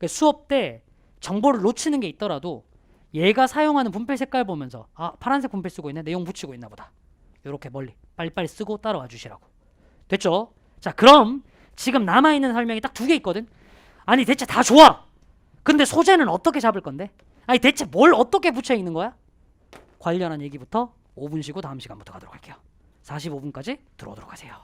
A: 수업 때 정보를 놓치는 게 있더라도 얘가 사용하는 분필 색깔 보면서 아 파란색 분필 쓰고 있네, 내용 붙이고 있나 보다, 이렇게 멀리 빨리빨리 쓰고 따라와 주시라고. 됐죠? 자, 그럼 지금 남아있는 설명이 딱 2개 있거든. 아니 대체 다 좋아. 근데 소재는 어떻게 잡을 건데? 아니 대체 뭘 어떻게 붙여 읽는 거야? 관련한 얘기부터 5분 쉬고 다음 시간부터 가도록 할게요. 45분까지 들어오도록 하세요.